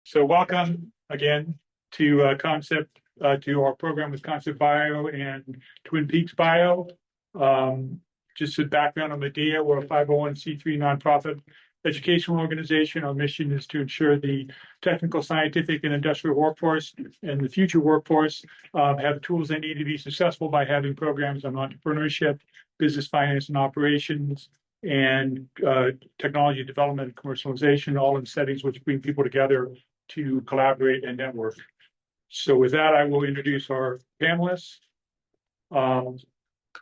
So welcome again to to our program with Concept Bio and Twin Peaks Bio. Just a background on Medea, we're a 501c3 nonprofit educational organization. Our mission is to ensure the technical, scientific, and industrial workforce and the future workforce have tools they need to be successful by having programs on entrepreneurship, business finance and operations, and technology development and commercialization, all in settings which bring people together to collaborate and network. So with that, I will introduce our panelists. Alan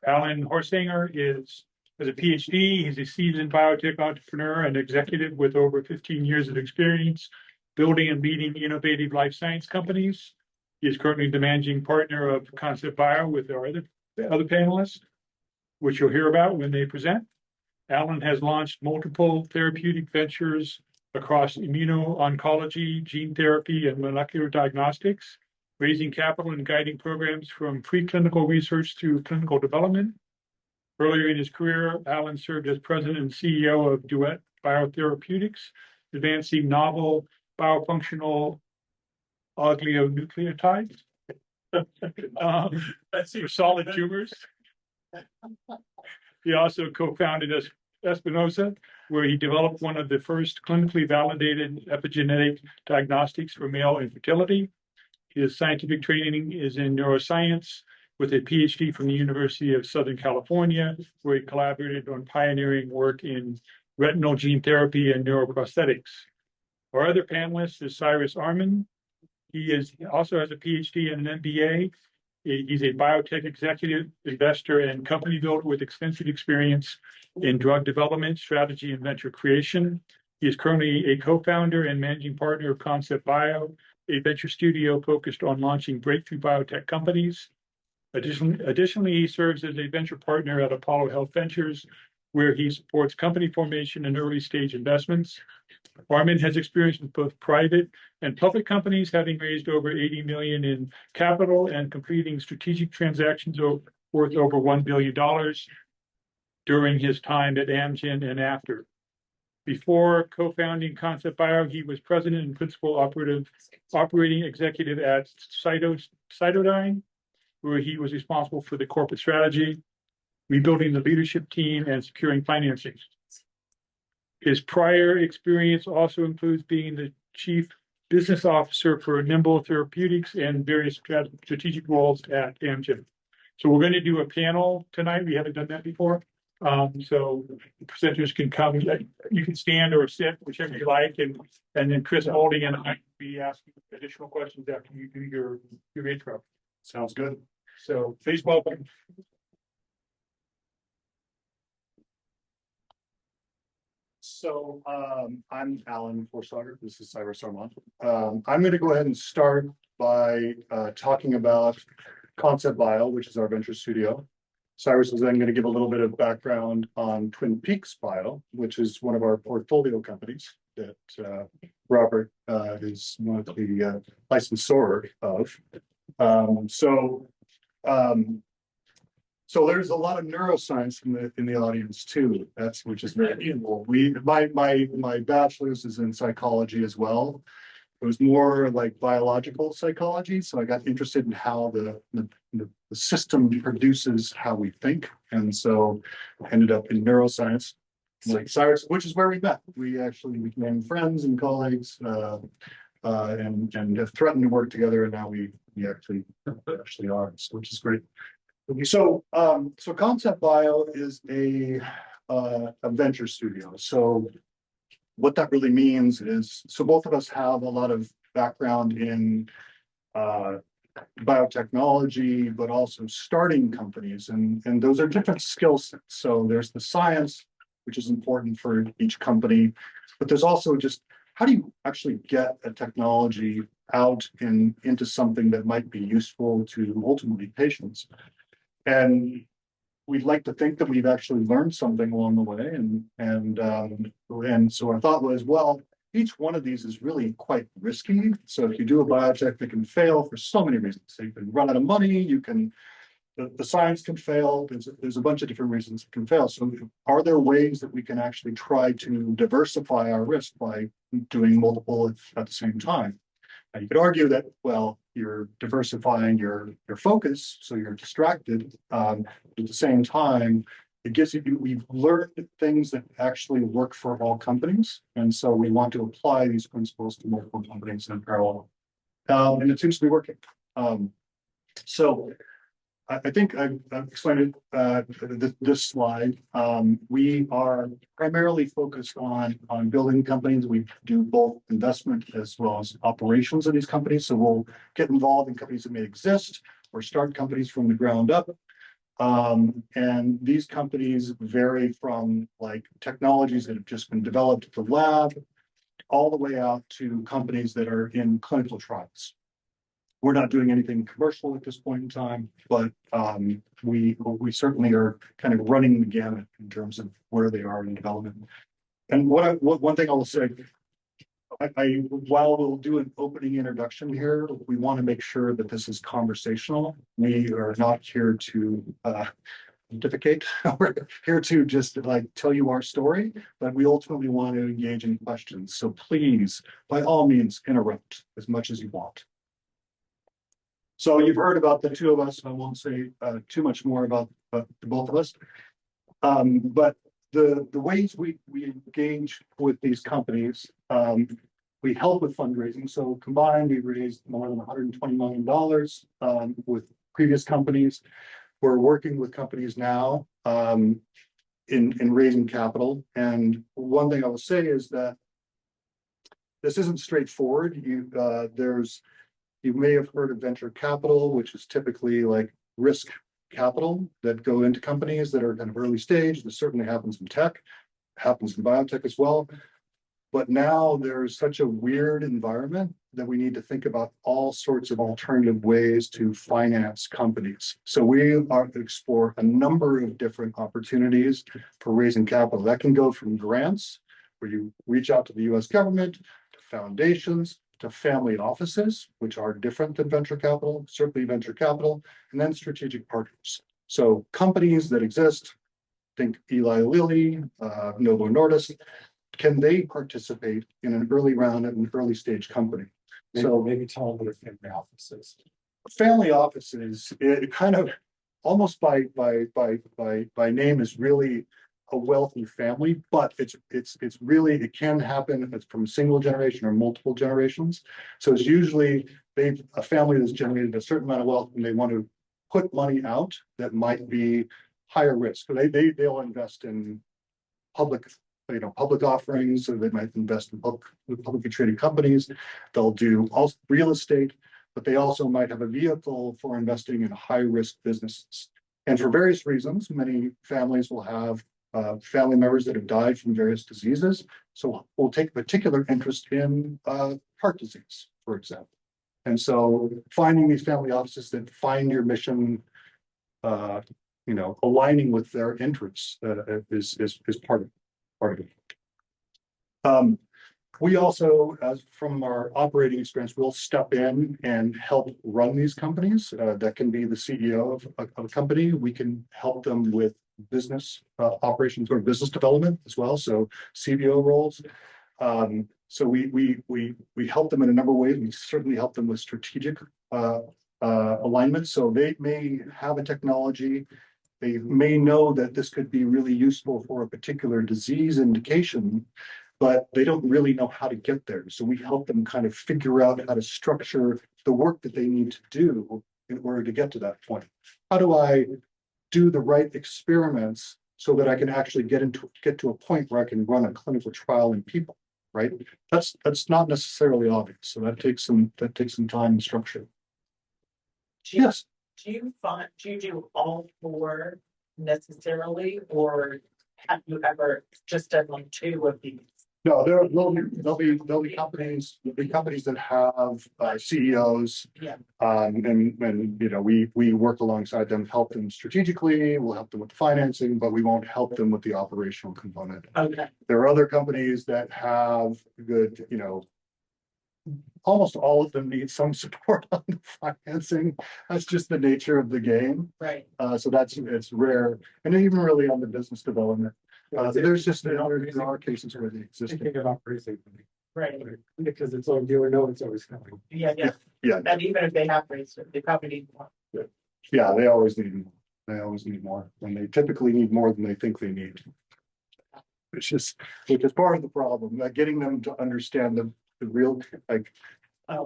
Horsanger has a PhD. He's a seasoned biotech entrepreneur and executive with over 15 years of experience building and leading innovative life science companies. He is currently the managing partner of Concept Bio with our other panelists, which you'll hear about when they present. Alan has launched multiple therapeutic ventures across immuno-oncology, gene therapy, and molecular diagnostics, raising capital and guiding programs from preclinical research through clinical development. Earlier in his career, Alan served as president and CEO of Duet Biotherapeutics, advancing novel biofunctional oligonucleotides for solid tumors. He also co-founded Espinosa, where he developed one of the first clinically validated epigenetic diagnostics for male infertility. His scientific training is in neuroscience with a PhD from the University of Southern California, where he collaborated on pioneering work in retinal gene therapy and neuroprosthetics. Our other panelist is Cyrus Arman. He also has a PhD and an MBA. He's a biotech executive, investor, and company builder with extensive experience in drug development, strategy, and venture creation. He is currently a co-founder and managing partner of Concept Bio, a venture studio focused on launching breakthrough biotech companies. Additionally, he serves as a venture partner at Apollo Health Ventures, where he supports company formation and early stage investments. Arman has experience with both private and public companies, having raised over 80 million in capital and completing strategic transactions worth over $1 billion during his time at Amgen and after. Before co-founding Concept Bio, he was president and principal operating executive at Cytodyne, where he was responsible for the corporate strategy, rebuilding the leadership team, and securing financing. His prior experience also includes being the chief business officer for Nimble Therapeutics and various strategic roles at Amgen. So we're going to do a panel tonight. We haven't done that before. So the presenters can come. You can stand or sit, whichever you like, and then Chris Holding and I will be asking additional questions after you do your intro. Sounds good. So please welcome. So I'm Alan Horsanger. This is Cyrus Arman. I'm going to go ahead and start by talking about Concept Bio, which is our venture studio. Cyrus is then going to give a little bit of background on Twin Peaks Bio, which is one of our portfolio companies that Robert is one of the licensor of. So there's a lot of neuroscience in the audience too. Which is very cool. My bachelor's is in psychology as well. It was more like biological psychology, so I got interested in how the system produces how we think, and so ended up in neuroscience. Like Cyrus, which is where we met. We actually became friends and colleagues, and have threatened to work together, and now we actually are, which is great. So Concept Bio is a venture studio. So what that really means is, so both of us have a lot of background in biotechnology, but also starting companies, and those are different skill sets. So there's the science, which is important for each company, but there's also just how do you actually get a technology out into something that might be useful to ultimately patients. And we'd like to think that we've actually learned something along the way. And so our thought was, well, each one of these is really quite risky. So if you do a biotech, that can fail for so many reasons. So you can run out of money, the science can fail. There's a bunch of different reasons it can fail. So are there ways that we can actually try to diversify our risk by doing multiple at the same time. Now, you could argue that, well, you're diversifying your focus, so you're distracted. At the same time, it gives you, we've learned things that actually work for all companies. And so we want to apply these principles to multiple companies in parallel. And it seems to be working. So I think I've explained it, this slide. We are primarily focused on building companies. We do both investment as well as operations of these companies. So we'll get involved in companies that may exist or start companies from the ground up. And these companies vary from like technologies that have just been developed at the lab all the way out to companies that are in clinical trials. We're not doing anything commercial at this point in time, but we certainly are kind of running the gamut in terms of where they are in development. And one thing I'll say, while we'll do an opening introduction here, we want to make sure that this is conversational. We are not here to pontificate. We're here to just like tell you our story, but we ultimately want to engage in questions. So please, by all means, interrupt as much as you want. So you've heard about the two of us. I won't say too much more about the both of us. But the ways we engage with these companies, we help with fundraising. So combined, we raised more than $120 million with previous companies. We're working with companies now in raising capital. And one thing I will say is that this isn't straightforward. You may have heard of venture capital, which is typically like risk capital that go into companies that are kind of early stage. This certainly happens in tech, happens in biotech as well. But now there's such a weird environment that we need to think about all sorts of alternative ways to finance companies. So we are to explore a number of different opportunities for raising capital. That can go from grants, where you reach out to the US government, to foundations, to family offices, which are different than venture capital, certainly venture capital, and then strategic partners. So companies that exist, think Eli Lilly, Novo Nordisk, can they participate in an early round at an early stage company? So maybe tell them what a family office is. Family offices, it kind of almost by name is really a wealthy family, but it's really, it can happen from single generation or multiple generations. So it's usually a family that's generated a certain amount of wealth and they want to put money out that might be higher risk. So they'll invest in public offerings, so they might invest in publicly traded companies. They'll do also real estate, but they also might have a vehicle for investing in high risk businesses. And for various reasons, many families will have family members that have died from various diseases. So we'll take a particular interest in heart disease, for example. And so finding these family offices that find your mission, aligning with their interests is part of it. We also, as from our operating experience, will step in and help run these companies. That can be the CEO of a company. We can help them with business operations or business development as well. So CBO roles. So we help them in a number of ways. We certainly help them with strategic alignment. So they may have a technology. They may know that this could be really useful for a particular disease indication, but they don't really know how to get there. So we help them kind of figure out how to structure the work that they need to do in order to get to that point. How do I do the right experiments so that I can actually get to a point where I can run a clinical trial in people, right? That's not necessarily obvious. So that takes some time and structure. Yes. Do you do all four necessarily, or have you ever just done like two of these? No, there'll be companies that have CEOs. Yeah. And we work alongside them, help them strategically, we'll help them with the financing, but we won't help them with the operational component. Okay. There are other companies that have good, almost all of them need some support on the financing. That's just the nature of the game. Right. So it's rare. And even really on the business development. There are cases where they exist. Thinking about raising money. Right, Because it's all, you know, it's always coming. yeah, Yeah, and even if they have raised it, they probably need more. yeah, they always need more. They always need more, and they typically need more than they think they need. Which is part of the problem, like getting them to understand the real, like.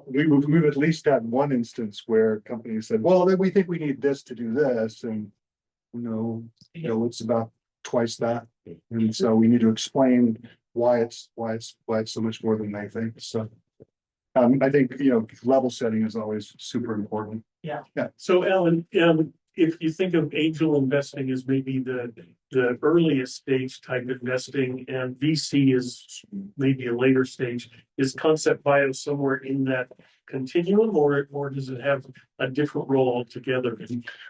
We've at least had one instance where companies said, well, then we think we need this to do this, and. It's about twice that, and so we need to explain why it's so much more than they think, so. I think, level setting is always super important. So Alan, if you think of angel investing as maybe the earliest stage type investing and VC is maybe a later stage, is Concept Bio somewhere in that continuum or does it have a different role altogether?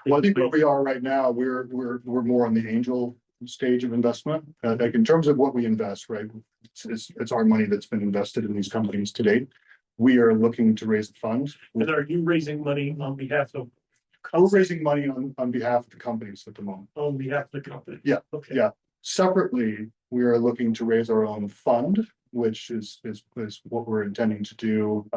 Well, I think where we are right now, we're more on the angel stage of investment. Like in terms of what we invest, right? It's our money that's been invested in these companies to date. We are looking to raise funds. And are you raising money on behalf of? We're raising money on behalf of the companies at the moment. On behalf of the company? Yeah, Okay. yeah. Separately, we are looking to raise our own fund, which is what we're intending to do,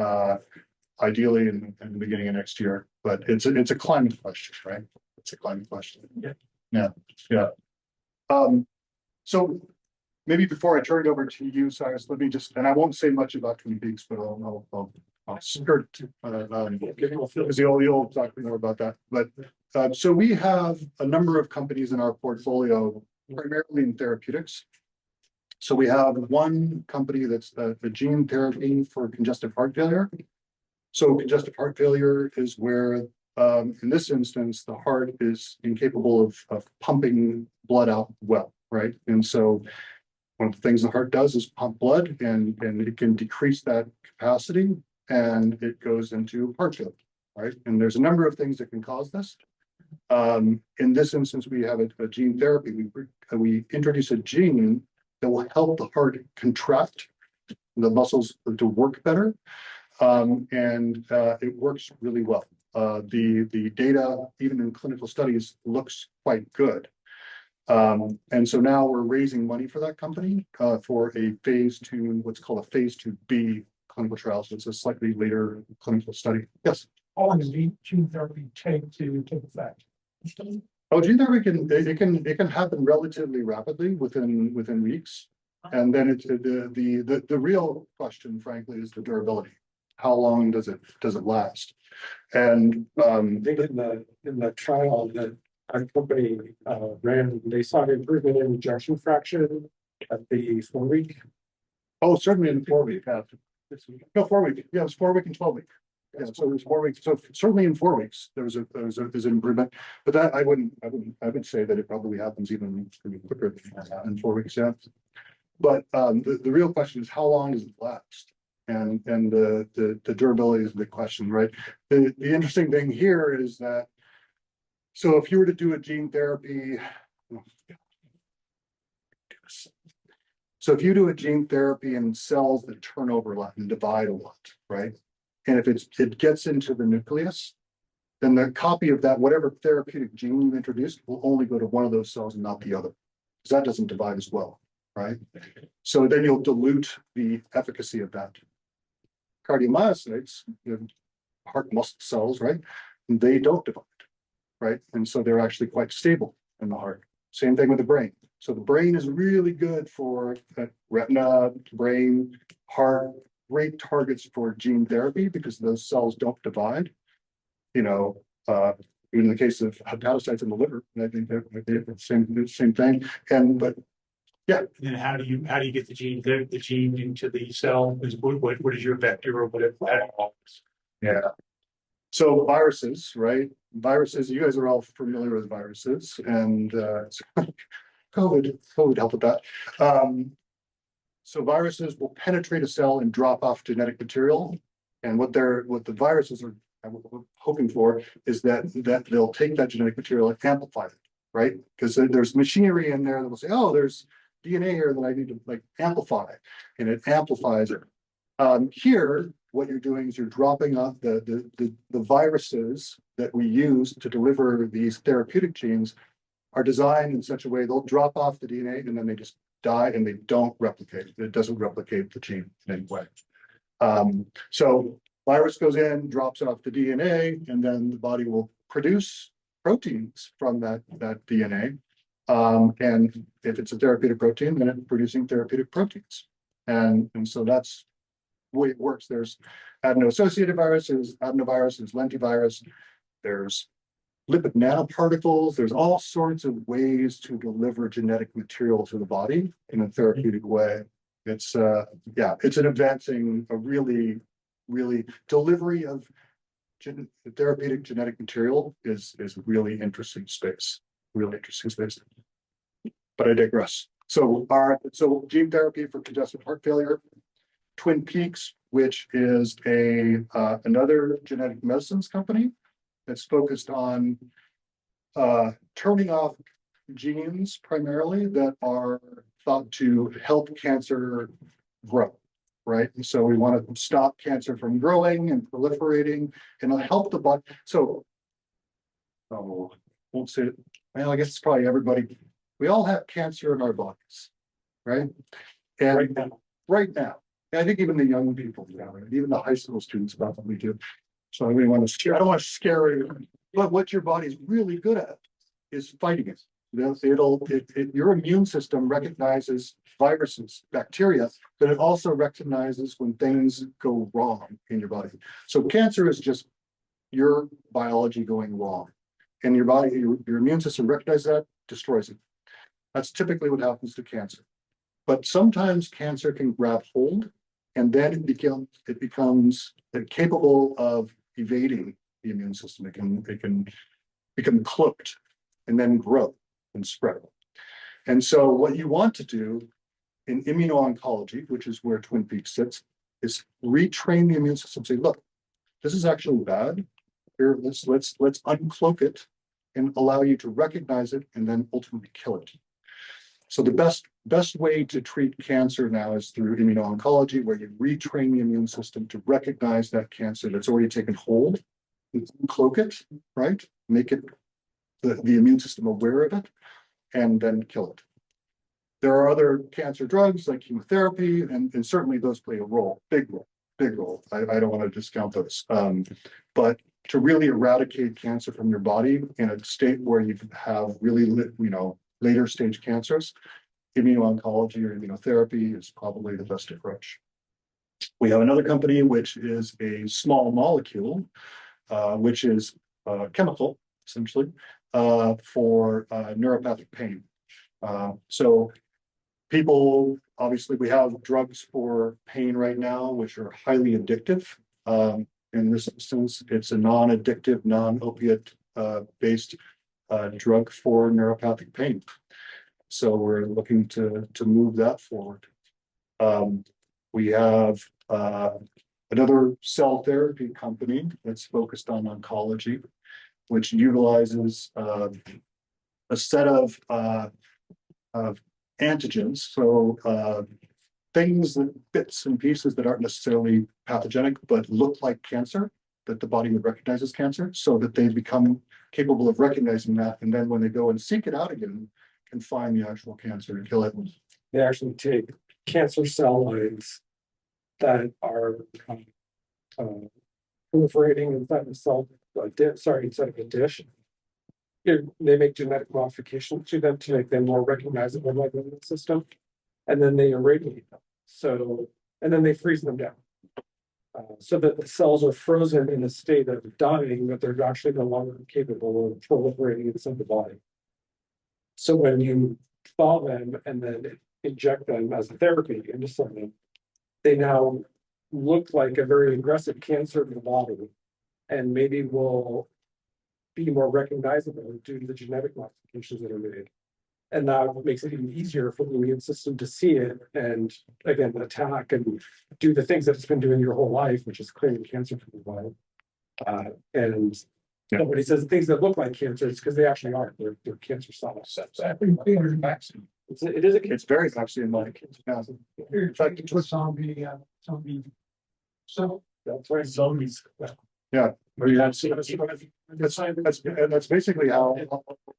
ideally in the beginning of next year. But it's a climate question, right? It's a climate question. Yeah. So maybe before I turn it over to you, Cyrus, let me just, and I won't say much about Twin Peaks, but I'll skirt, because you'll talk more about that. But so we have a number of companies in our portfolio, primarily in therapeutics. So we have one company that's the gene therapy for congestive heart failure. So congestive heart failure is where, in this instance, the heart is incapable of pumping blood out well, right? And so one of the things the heart does is pump blood, and it can decrease that capacity, and it goes into heart failure, right? And there's a number of things that can cause this. In this instance, we have a gene therapy. We introduce a gene that will help the heart contract the muscles to work better, and it works really well. The data, even in clinical studies, looks quite good. And so now we're raising money for that company for a phase 2, what's called a phase 2B clinical trial. So it's a slightly later clinical study. Yes. How long does gene therapy take to take effect? Oh, gene therapy it can happen relatively rapidly within weeks. And then it's the real question, frankly, is the durability. How long does it last? And I think in the trial that our company ran, they saw an improvement in ejection fraction at the 4-week. oh, certainly in 4 week. No, 4 week. Yeah, it was 4 week and 12 week. Yeah, so it was 4 weeks. So certainly in 4 weeks, there's an improvement. But that I would say that it probably happens even quicker than 4 weeks. Yeah. But the real question is how long does it last? And the durability is the big question, right? The interesting thing here is that, so if you were to do a gene therapy, so if you do a gene therapy in cells that turn over a lot and divide a lot, right? And if it gets into the nucleus, then the copy of that, whatever therapeutic gene you introduced, will only go to one of those cells and not the other, because that doesn't divide as well, right? So then you'll dilute the efficacy of that. Cardiomyocytes, the heart muscle cells, right? They don't divide, right? And so they're actually quite stable in the heart. Same thing with the brain. So the brain is really good for retina, brain, heart, great targets for gene therapy because those cells don't divide. Even in the case of hepatocytes in the liver, I think they're the same thing. Yeah. And then how do you get the gene into the cell? What is your vector or whatever? Yeah. So viruses, right? Viruses, you guys are all familiar with viruses, and COVID helped with that. So viruses will penetrate a cell and drop off genetic material. And what the viruses are hoping for is that they'll take that genetic material and amplify it, right? Because there's machinery in there that will say, oh, there's DNA here that I need to amplify, and it amplifies it. Here, what you're doing is you're dropping off the viruses that we use to deliver these therapeutic genes are designed in such a way they'll drop off the DNA and then they just die and they don't replicate. It doesn't replicate the gene in any way. So virus goes in, drops off the DNA, and then the body will produce proteins from that DNA. And if it's a therapeutic protein, then it's producing therapeutic proteins. And so that's the way it works. There's adeno-associated viruses, adenoviruses, lentivirus. There's lipid nanoparticles. There's all sorts of ways to deliver genetic material to the body in a therapeutic way. It's it's an advancing, a really delivery of therapeutic genetic material is a really interesting space. But I digress. So gene therapy for congestive heart failure, Twin Peaks, which is another genetic medicines company that's focused on turning off genes primarily that are thought to help cancer grow, right? And so we want to stop cancer from growing and proliferating and help the body. So, won't say it. Well, I guess it's probably everybody. We all have cancer in our bodies, right? And right now, I think even the young people, even the high school students probably do. So I don't want to scare you, but what your body's really good at is fighting it. Your immune system recognizes viruses, bacteria, but it also recognizes when things go wrong in your body. So cancer is just your biology going wrong, and your body, your immune system recognizes that, destroys it. That's typically what happens to cancer. But sometimes cancer can grab hold, and then it becomes capable of evading the immune system. It can become cloaked and then grow and spread. And so what you want to do in immuno-oncology, which is where Twin Peaks sits, is retrain the immune system. Say, look, this is actually bad. Here, let's uncloak it and allow you to recognize it and then ultimately kill it. So the best way to treat cancer now is through immuno-oncology, where you retrain the immune system to recognize that cancer that's already taken hold, cloak it, right? Make it the immune system aware of it, and then kill it. There are other cancer drugs like chemotherapy, and certainly those play a role, big role. I don't want to discount those. But to really eradicate cancer from your body in a state where you have really, later stage cancers, immuno-oncology or immunotherapy is probably the best approach. We have another company which is a small molecule, which is chemical, essentially, for neuropathic pain. So people, obviously, we have drugs for pain right now, which are highly addictive. In this instance, it's a non-addictive, non-opiate based drug for neuropathic pain. So we're looking to move that forward. We have another cell therapy company that's focused on oncology, which utilizes a set of antigens. So things, bits and pieces that aren't necessarily pathogenic, but look like cancer, that the body would recognize as cancer, so that they become capable of recognizing that. And then when they go and seek it out again, can find the actual cancer and kill it. They actually take cancer cell lines that are proliferating inside the cell, inside of a dish. They make genetic modifications to them to make them more recognizable by the immune system, and then they irradiate them. And then they freeze them down. So that the cells are frozen in a state of dying, but they're actually no longer capable of proliferating inside the body. So when you thaw them and then inject them as a therapy into something, they now look like a very aggressive cancer in the body, and maybe will be more recognizable due to the genetic modifications that are made. And that makes it even easier for the immune system to see it and, again, attack and do the things that it's been doing your whole life, which is clearing cancer from the body. Nobody says things that look like cancer, it's because they actually are. They're cancer cells. It's very vaccine-like. In fact, it was zombie. So that's right. Zombies. Yeah. Where you have That's basically how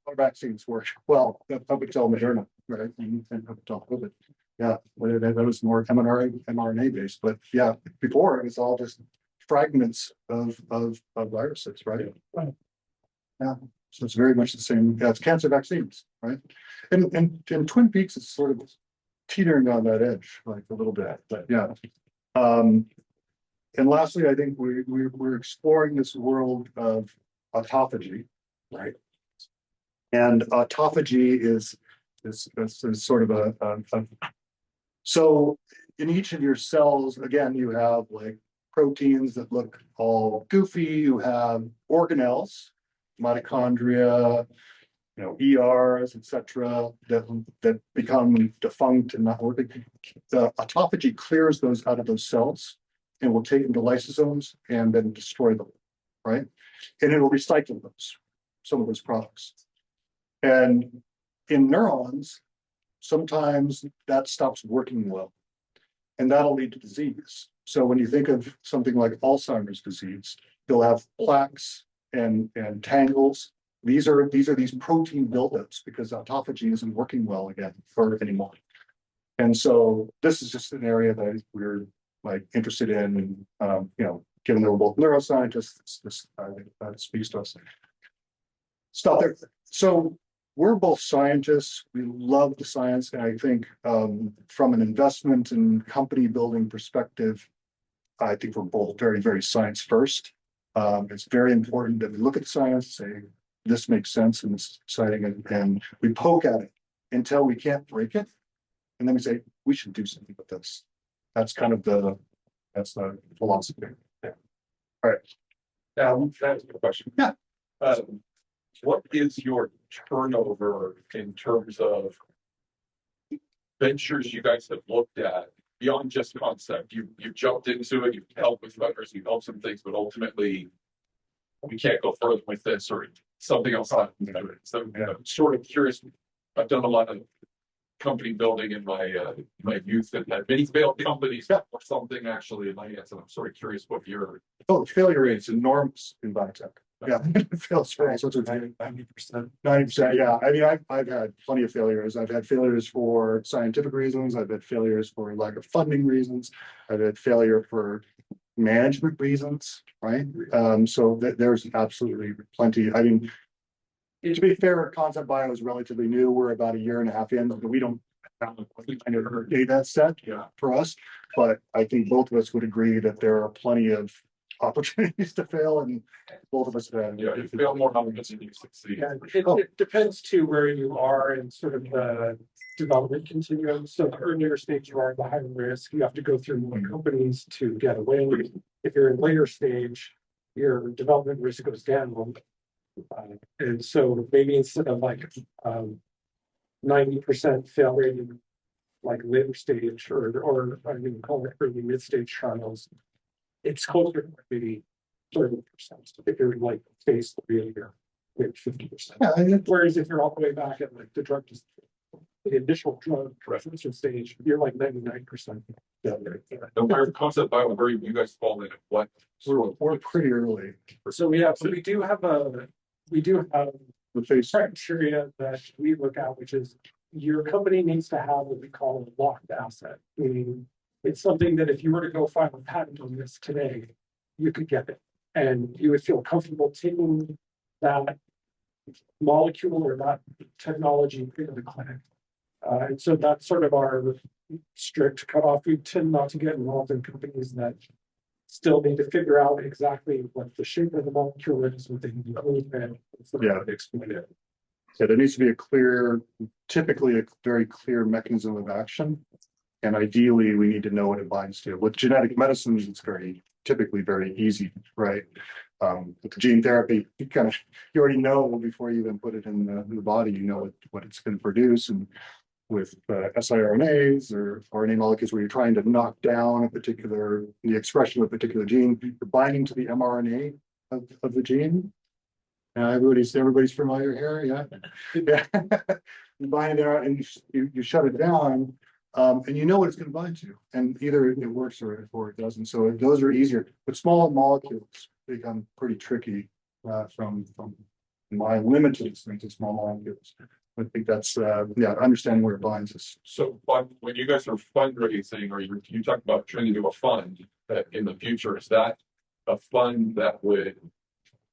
our vaccines work. Well, up until Moderna, right? And up until COVID. Yeah, well, that was more mRNA based, but yeah, before it was all just fragments of viruses, right? Yeah, so it's very much the same. Yeah, it's cancer vaccines, right? And Twin Peaks is sort of teetering on that edge, like a little bit, but yeah. And lastly, I think we're exploring this world of autophagy, right? And autophagy is sort of so in each of your cells, again, you have like proteins that look all goofy. You have organelles, mitochondria, ERs, etc., that become defunct and not working. The autophagy clears those out of those cells and will take them to lysosomes and then destroy them, right? And it will recycle some of those products. And in neurons, sometimes that stops working well, and that'll lead to disease. So when you think of something like Alzheimer's disease, you'll have plaques and tangles. These are these protein buildups because autophagy isn't working well again or anymore. And so this is just an area that we're like interested in, and given that we're both neuroscientists, this speaks to us. Stop there. So we're both scientists. We love the science, and I think from an investment and company building perspective, I think we're both very, very science first. It's very important that we look at science, say this makes sense and this is exciting, and we poke at it until we can't break it, and then we say we should do something with this. That's kind of the philosophy. Yeah. All right. Now, that's a question. Yeah. What is your turnover in terms of ventures you guys have looked at beyond just concept? You jumped into it, you've helped with others, you've helped some things, but ultimately we can't go further with this or something else. So I'm sort of curious. I've done a lot of company building in my youth and had many failed companies or something actually in my hands. And I'm sort of curious what your failure rate is enormous in biotech. Yeah, it fails for all sorts of 90%. 90%. Yeah, I mean, I've had plenty of failures. I've had failures for scientific reasons. I've had failures for lack of funding reasons. I've had failure for management reasons, right? So there's absolutely plenty. I mean, to be fair, Concept Bio is relatively new. We're about a year and a half in, but we don't have a kind of data set for us. But I think both of us would agree that there are plenty of opportunities to fail, and both of us have. you fail more often than you succeed. Yeah, it depends to where you are in sort of the development continuum. So the earlier stage you are, the higher risk. You have to go through more companies to get away. If you're in later stage, your development risk goes down. And so maybe instead of like 90% fail rate in like later stage or I mean call it early mid-stage trials, it's closer to maybe 30%. If you're like phase 3 or maybe 50%. Yeah, Whereas if you're all the way back at like the initial drug reference stage, you're like 99%. No matter concept bio, where you guys fall in, what we're pretty early. So we do have The phase criteria that we look at, which is your company needs to have what we call a locked asset. Meaning it's something that if you were to go file a patent on this today, you could get it. And you would feel comfortable taking that molecule or that technology into the clinic. And so that's sort of our strict cutoff. We tend not to get involved in companies that still need to figure out exactly what the shape of the molecule is, what they need to explain it. Yeah, there needs to be typically a very clear mechanism of action. And ideally, we need to know what it binds to. With genetic medicines, it's typically very easy, right? With the gene therapy, you already know before you even put it in the body, you know what it's going to produce. And with siRNAs or RNA molecules where you're trying to knock down the expression of a particular gene, you're binding to the mRNA of the gene. Everybody's familiar here, yeah. You bind there and you shut it down, and you know what it's going to bind to, and either it works or it doesn't. So those are easier, but smaller molecules become pretty tricky from my limited experience in small molecules. I think that's, yeah, understanding where it binds us. So when you guys are fundraising or you talk about trying to do a fund that in the future, is that a fund that would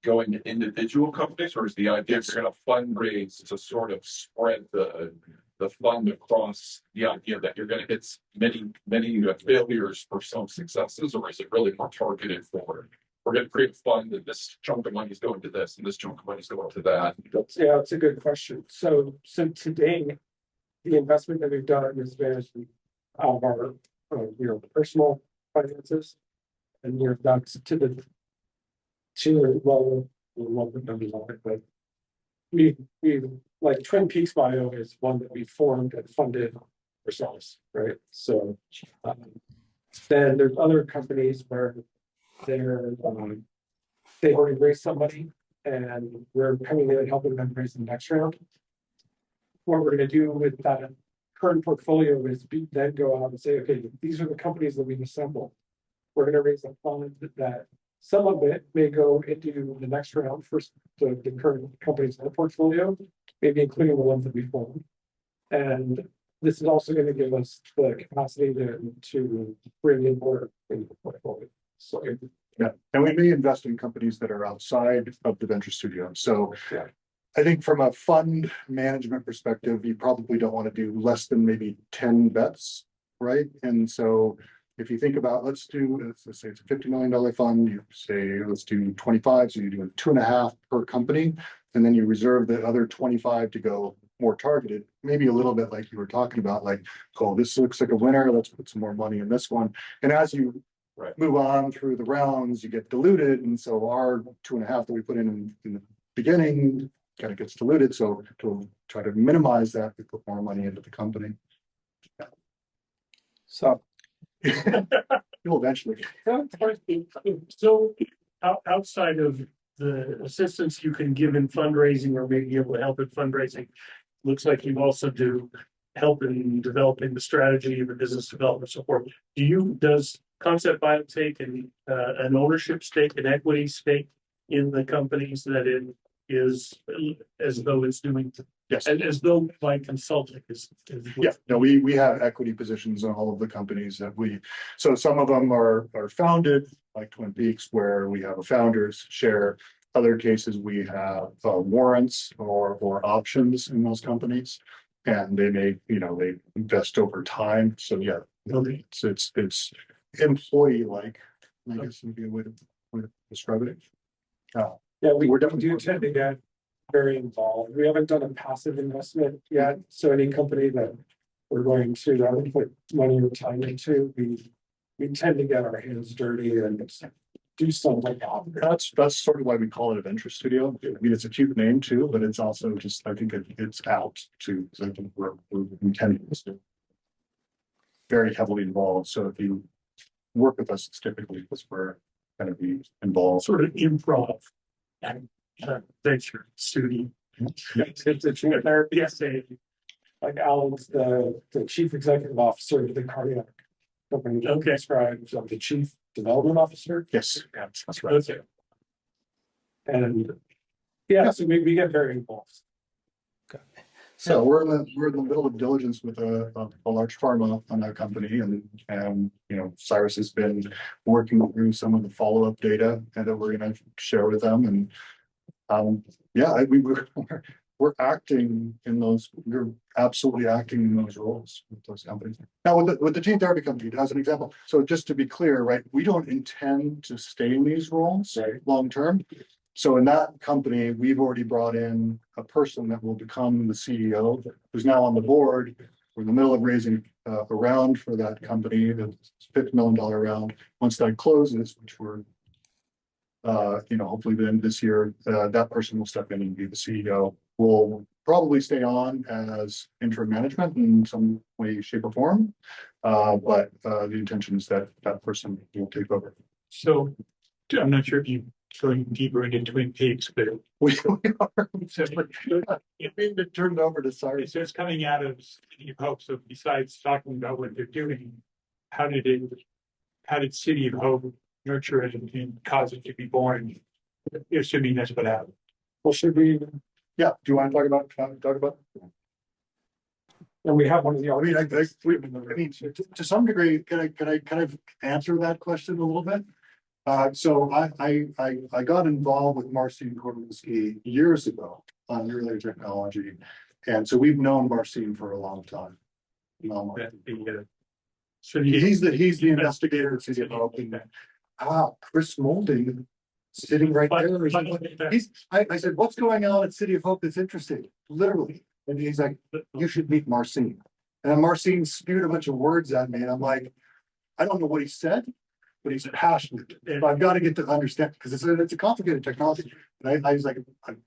go into individual companies, or is the idea you're gonna fundraise to sort of spread the fund across the idea that you're gonna hit many failures for some successes, or is it really more targeted for we're gonna create a fund and this chunk of money is going to this and this chunk of money is going to that? Yeah, it's a good question. So today, the investment that we've done is based out of our, personal finances. And that's but we, like Twin Peaks Bio is one that we formed and funded ourselves, right? So, then there's other companies where they already raised some money and we're coming in and helping them raise the next round. What we're gonna do with that current portfolio is then go out and say, okay, these are the companies that we've assembled. We're gonna raise a fund that some of it may go into the next round for the current companies in the portfolio, maybe including the ones that we formed. And this is also gonna give us the capacity to bring in more in the portfolio. So Yeah, and we may invest in companies that are outside of the venture studio. So Yeah. I think from a fund management perspective, you probably don't want to do less than maybe 10 bets, right? And so if you think about, let's say it's a $50 million fund, you say, let's do 25, so you're doing 2.5 per company, and then you reserve the other 25 to go more targeted, maybe a little bit like you were talking about, like, oh, this looks like a winner, let's put some more money in this one. And as you move on through the rounds, you get diluted. And so our 2.5 that we put in the beginning kind of gets diluted. So to try to minimize that, we put more money into the company. So You'll eventually. So outside of the assistance you can give in fundraising or maybe able to help in fundraising, looks like you also do help in developing the strategy and the business development support. Does Concept Bio take an ownership stake, an equity stake in the companies that it is, as though it's doing? Yes. And as though by consulting is. Yeah, no, we have equity positions on all of the companies that so some of them are founded, like Twin Peaks, where we have a founder's share. Other cases, we have warrants or options in those companies. And they may, they invest over time. So yeah, it's employee-like, I guess would be a way to describe it. yeah, we We're do definitely- tend to get very involved. We haven't done a passive investment yet. So any company that we're going to put money or time into, we tend to get our hands dirty and do something like that. That's sort of why we call it a venture studio. I mean, it's a cute name too, but it's also just, I think it's out to, so I think we're intending to very heavily involved. So if you work with us, it's typically because we're going to be involved. Sort of improv and venture studio. It's a chief therapy. Yes, Like Alan's the chief executive officer of the cardiac company. Okay. Described of the chief development officer. Yes, that's right. okay. And yeah, so we get very involved. So we're in the middle of diligence with a large pharma on that company, and Cyrus has been working through some of the follow-up data that we're going to share with them, and we're acting in those. We're absolutely acting in those roles with those companies. Now with the gene therapy company, as an example, so just to be clear, right, we don't intend to stay in these roles long term. So in that company, we've already brought in a person that will become the CEO, who's now on the board. We're in the middle of raising a round for that company, the $50 million round. Once that closes, which we're, hopefully the end of this year, that person will step in and be the CEO. We'll probably stay on as interim management in some way, shape, or form. But the intention is that that person will take over. So I'm not sure if you going deeper into Twin Peaks, but We are. You've been turned over to Cyrus. it's just coming out of City of Hope. So besides talking about what they're doing, how did City of Hope nurture it and cause it to be born? It should be next, but out. Well, should we, Yeah, do you want to talk about? and we have one of the. I mean, to some degree, can I kind of answer that question a little bit? So I got involved with Marcin Korwinski years ago on nuclear technology. And so we've known Marcin for a long time. So He's the investigator at City of Hope. And, Chris Molding sitting right there. I said, what's going on at City of Hope that's interesting? Literally. And he's like, you should meet Marcin. And then Marcin spewed a bunch of words at me, and I'm like, I don't know what he said, but he's passionate. And I've got to get to understand, because it's a complicated technology. And I was like,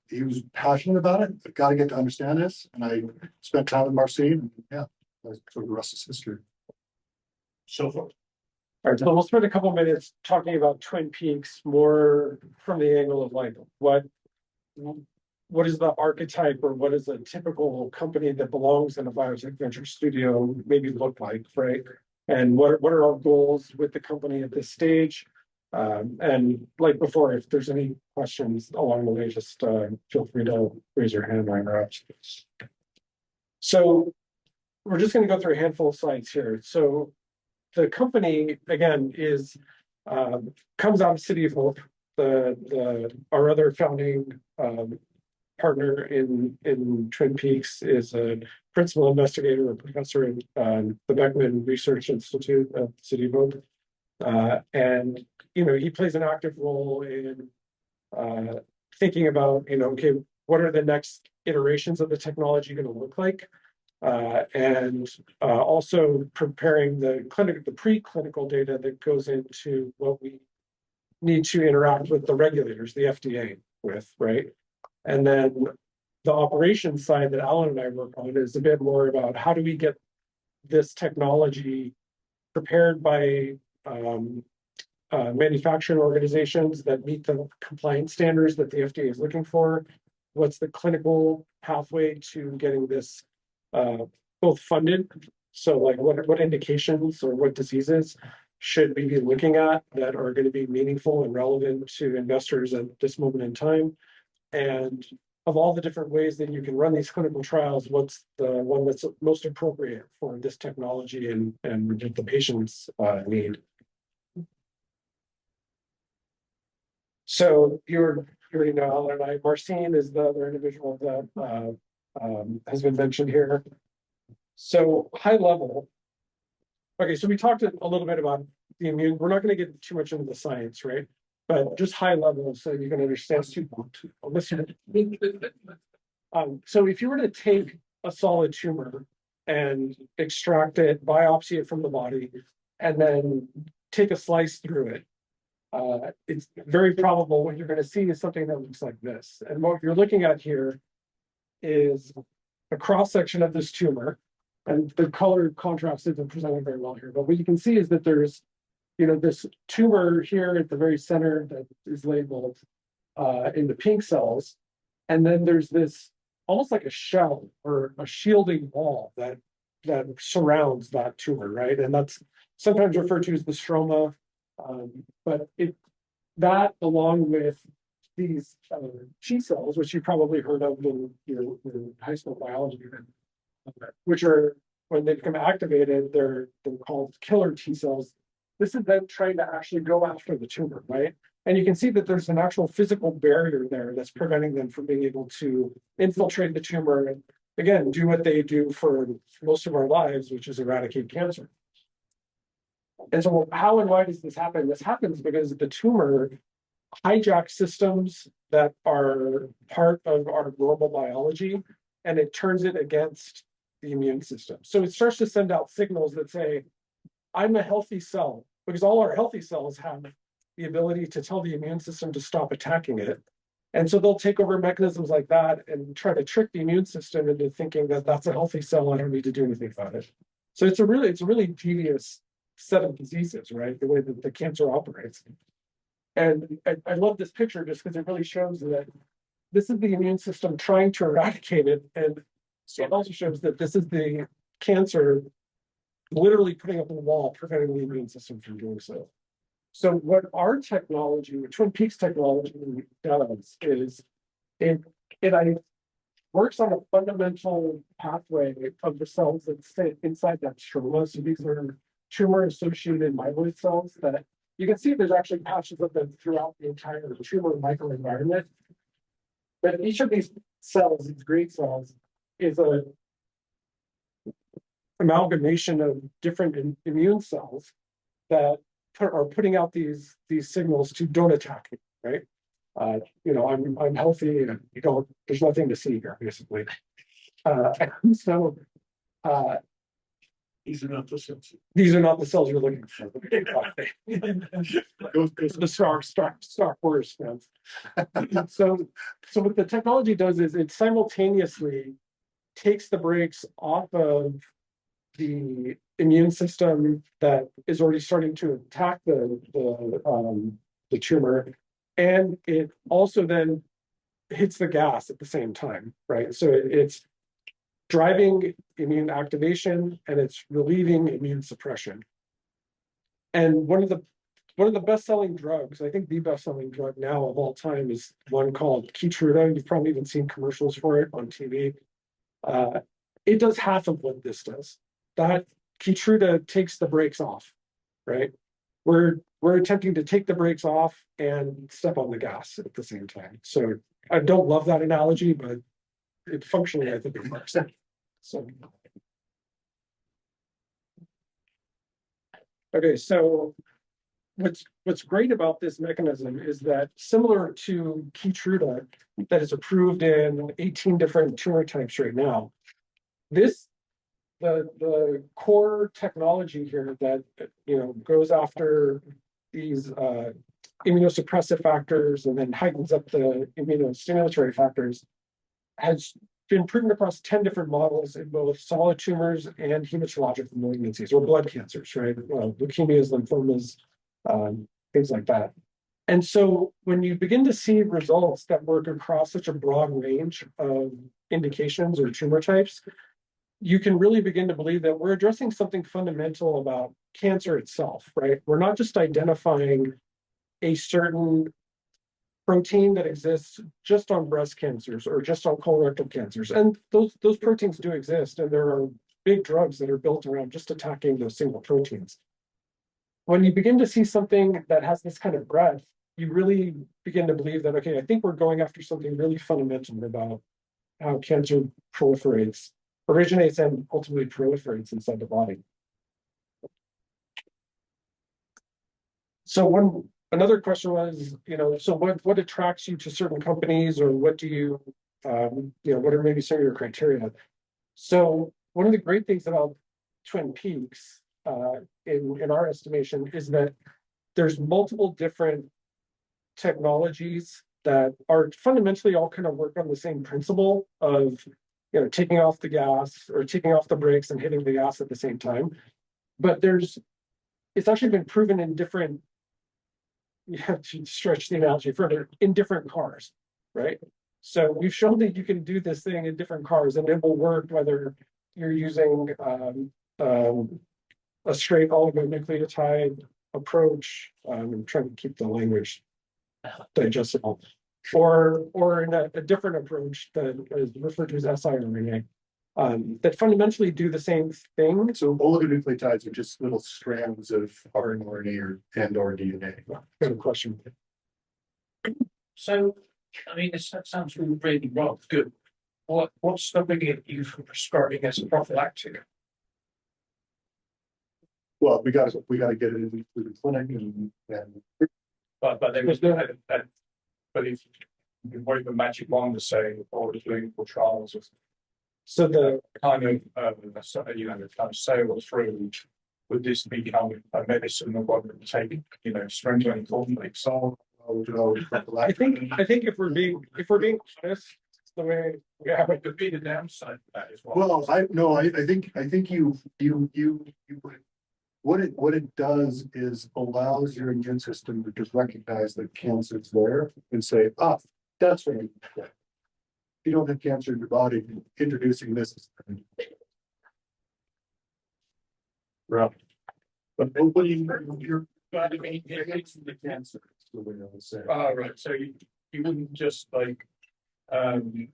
he was passionate about it. I've got to get to understand this. And I spent time with Marcin. And yeah, so the rest is history. So far. All right, so we'll spend a couple minutes talking about Twin Peaks more from the angle of like what is the archetype, or what is a typical company that belongs in a biotech venture studio maybe look like, right? And what are our goals with the company at this stage? And like before, if there's any questions along the way, just feel free to raise your hand or interrupt. So we're just going to go through a handful of slides here. So the company, again, is comes out of City of Hope. Our other founding partner in Twin Peaks is a principal investigator or professor in the Beckman Research Institute at City of Hope. And, he plays an active role in thinking about, okay, what are the next iterations of the technology going to look like? And also preparing the preclinical data that goes into what we need to interact with the regulators, the FDA with, right? And then the operations side that Alan and I work on is a bit more about how do we get this technology prepared by manufacturing organizations that meet the compliance standards that the FDA is looking for. What's the clinical pathway to getting this both funded? So like what indications or what diseases should we be looking at that are going to be meaningful and relevant to investors at this moment in time? And of all the different ways that you can run these clinical trials, what's the one that's most appropriate for this technology and the patient's need? So you already know Alan and I. Marcin is the other individual that has been mentioned here. So high level. Okay, so we talked a little bit about the immune. We're not going to get too much into the science, right? But just high level, so you can understand. So if you were to take a solid tumor and extract it, biopsy it from the body, and then take a slice through it, it's very probable what you're going to see is something that looks like this. And what you're looking at here is a cross section of this tumor, and the color contrast isn't presented very well here. But what you can see is that there's this tumor here at the very center that is labeled in the pink cells. And then there's this almost like a shell or a shielding wall that surrounds that tumor, right? And that's sometimes referred to as the stroma. But that along with these T cells, which you probably heard of in your high school biology, which are, when they become activated, they're called killer T cells. This is them trying to actually go after the tumor, right? And you can see that there's an actual physical barrier there that's preventing them from being able to infiltrate the tumor and, again, do what they do for most of our lives, which is eradicate cancer. And so how and why does this happen? This happens because the tumor hijacks systems that are part of our normal biology, and it turns it against the immune system. So it starts to send out signals that say, I'm a healthy cell, because all our healthy cells have the ability to tell the immune system to stop attacking it. And so they'll take over mechanisms like that and try to trick the immune system into thinking that that's a healthy cell, I don't need to do anything about it. So it's a really devious set of diseases, right? The way that the cancer operates. And I love this picture just because it really shows that this is the immune system trying to eradicate it. And so it also shows that this is the cancer literally putting up a wall, preventing the immune system from doing so. So what our technology, Twin Peaks technology does is it works on a fundamental pathway of the cells that sit inside that stroma. So these are tumor-associated myeloid cells that you can see there's actually patches of them throughout the entire tumor microenvironment. But each of these cells, these green cells, is a amalgamation of different immune cells that are putting out these signals to don't attack me, right? I'm healthy and there's nothing to see here, basically. So These are not the cells. these are not the cells you're looking for. Goes The Star Wars fans. So what the technology does is it simultaneously takes the brakes off of the immune system that is already starting to attack the tumor, and it also then hits the gas at the same time, right? So it's driving immune activation and it's relieving immune suppression. And one of the best-selling drugs, I think the best-selling drug now of all time, is one called Keytruda. You've probably even seen commercials for it on TV. It does half of what this does. That Keytruda takes the brakes off, right? We're attempting to take the brakes off and step on the gas at the same time. So I don't love that analogy, but it functionally, I think it works. So okay, so what's great about this mechanism is that similar to Keytruda, that is approved in 18 different tumor types right now, the core technology here that goes after these immunosuppressive factors and then heightens up the immunostimulatory factors has been proven across 10 different models in both solid tumors and hematologic malignancies or blood cancers, right? Leukemias, lymphomas, things like that. And so when you begin to see results that work across such a broad range of indications or tumor types, you can really begin to believe that we're addressing something fundamental about cancer itself, right? We're not just identifying a certain protein that exists just on breast cancers or just on colorectal cancers. And those proteins do exist, and there are big drugs that are built around just attacking those single proteins. When you begin to see something that has this kind of breadth, you really begin to believe that, okay, I think we're going after something really fundamental about how cancer originates and ultimately proliferates inside the body. So another question was, so what attracts you to certain companies, or what do you, what are maybe some of your criteria? So one of the great things about Twin Peaks, in our estimation, is that there's multiple different technologies that are fundamentally all kind of work on the same principle of taking off the gas or taking off the brakes and hitting the gas at the same time. But it's actually been proven in different, you have to stretch the analogy further, in different cars, right? So we've shown that you can do this thing in different cars and it will work whether you're using a straight oligonucleotide approach. I'm trying to keep the language digestible. Or in a different approach that is referred to as siRNA, that fundamentally do the same thing. So oligonucleotides are just little strands of RNA or DNA. Good question. So, I mean, that sounds really well, good. What's stopping you from prescribing as a prophylactic? Well, we got to get it into the clinic and But there was no, but if you want the magic wand to say, or the clinical trials, So the kind of, kind of sail through, would this become a medicine that one would take, strengthening complex? so I think if we're being honest, the way But it could be the downside of that as well. well, I think you what it does is allows your immune system to just recognize that cancer's there and say, that's right. If you don't have cancer in your body, introducing this is right. But what do you But I mean, it's the cancer, That's the way I would say. right, so you wouldn't just like,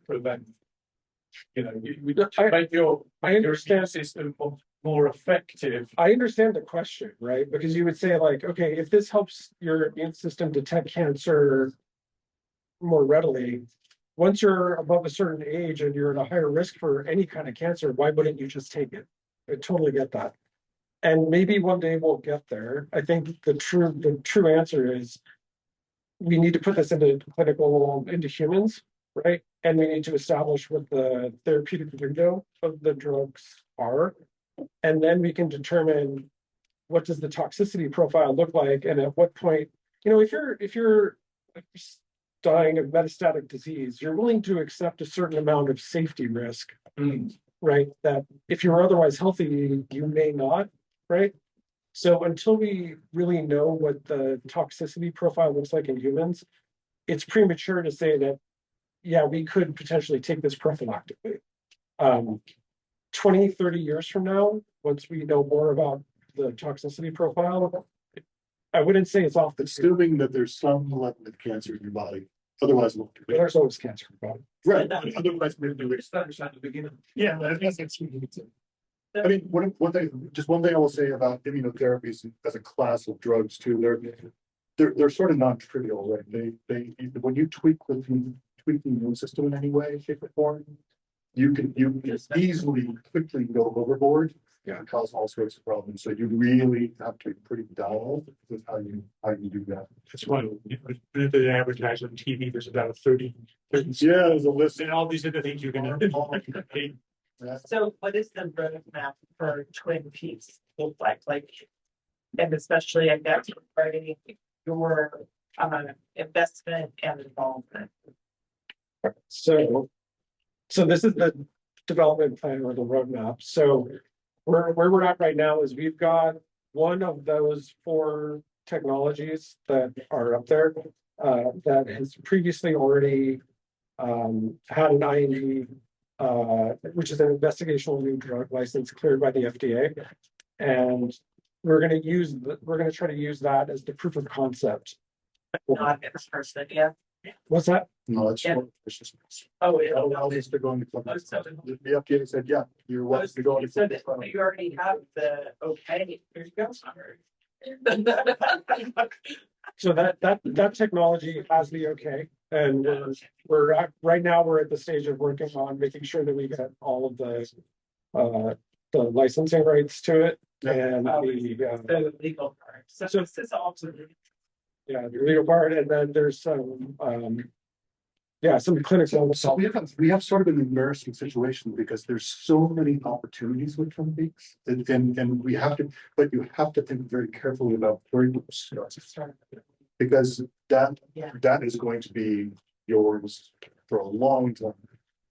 prevent. You know, you I- make your understand. immune system more effective. I understand the question, right? Because you would say like, okay, if this helps your immune system detect cancer more readily, once you're above a certain age and you're at a higher risk for any kind of cancer, why wouldn't you just take it? I totally get that. And maybe one day we'll get there. I think the true answer is we need to put this into humans, right? And we need to establish what the therapeutic window of the drugs are. And then we can determine what does the toxicity profile look like, and at what point, if you're dying of metastatic disease, you're willing to accept a certain amount of safety risk, right? That if you're otherwise healthy, you may not, right? So until we really know what the toxicity profile looks like in humans, it's premature to say that, yeah, we could potentially take this prophylactically. 20, 30 years from now, once we know more about the toxicity profile, I wouldn't say it's off the table. Assuming that there's some level of cancer in your body, otherwise. There's always cancer involved. Right, otherwise maybe we Established at the beginning. Yeah, that's. I mean, one thing I will say about immunotherapies as a class of drugs too, they're sort of non-trivial, right? They when you tweak the immune system in any way, shape, or form, you can easily quickly go overboard. Yeah. And cause all sorts of problems. So you really have to be pretty dialed with how you do that. That's why, they advertise on TV, there's about 30. Yeah, there's a list. And all these other things you're gonna. So what is the roadmap for Twin Peaks look like? Like, and especially I guess regarding your investment and involvement. So this is the development plan or the roadmap. So where we're at right now is we've got one of those 4 technologies that are up there that has previously already had an IND, which is an investigational new drug license cleared by the FDA. And we're going to try to use that as the proof of concept. Not in person, yeah. What's that? No, it's. Yeah. Oh, yeah. I'll just be going to. The FDA said, yeah, you're welcome to go. You said that you already have the okay. Here you go. So that technology has the okay, and right now we're at the stage of working on making sure that we get all of the licensing rights to it and The legal part. So this is also. the legal part, and then there's some some clinical. So we have sort of an embarrassing situation because there's so many opportunities with Twin Peaks and we have to, but you have to think very carefully about where you start. Because that is going to be yours for a long time.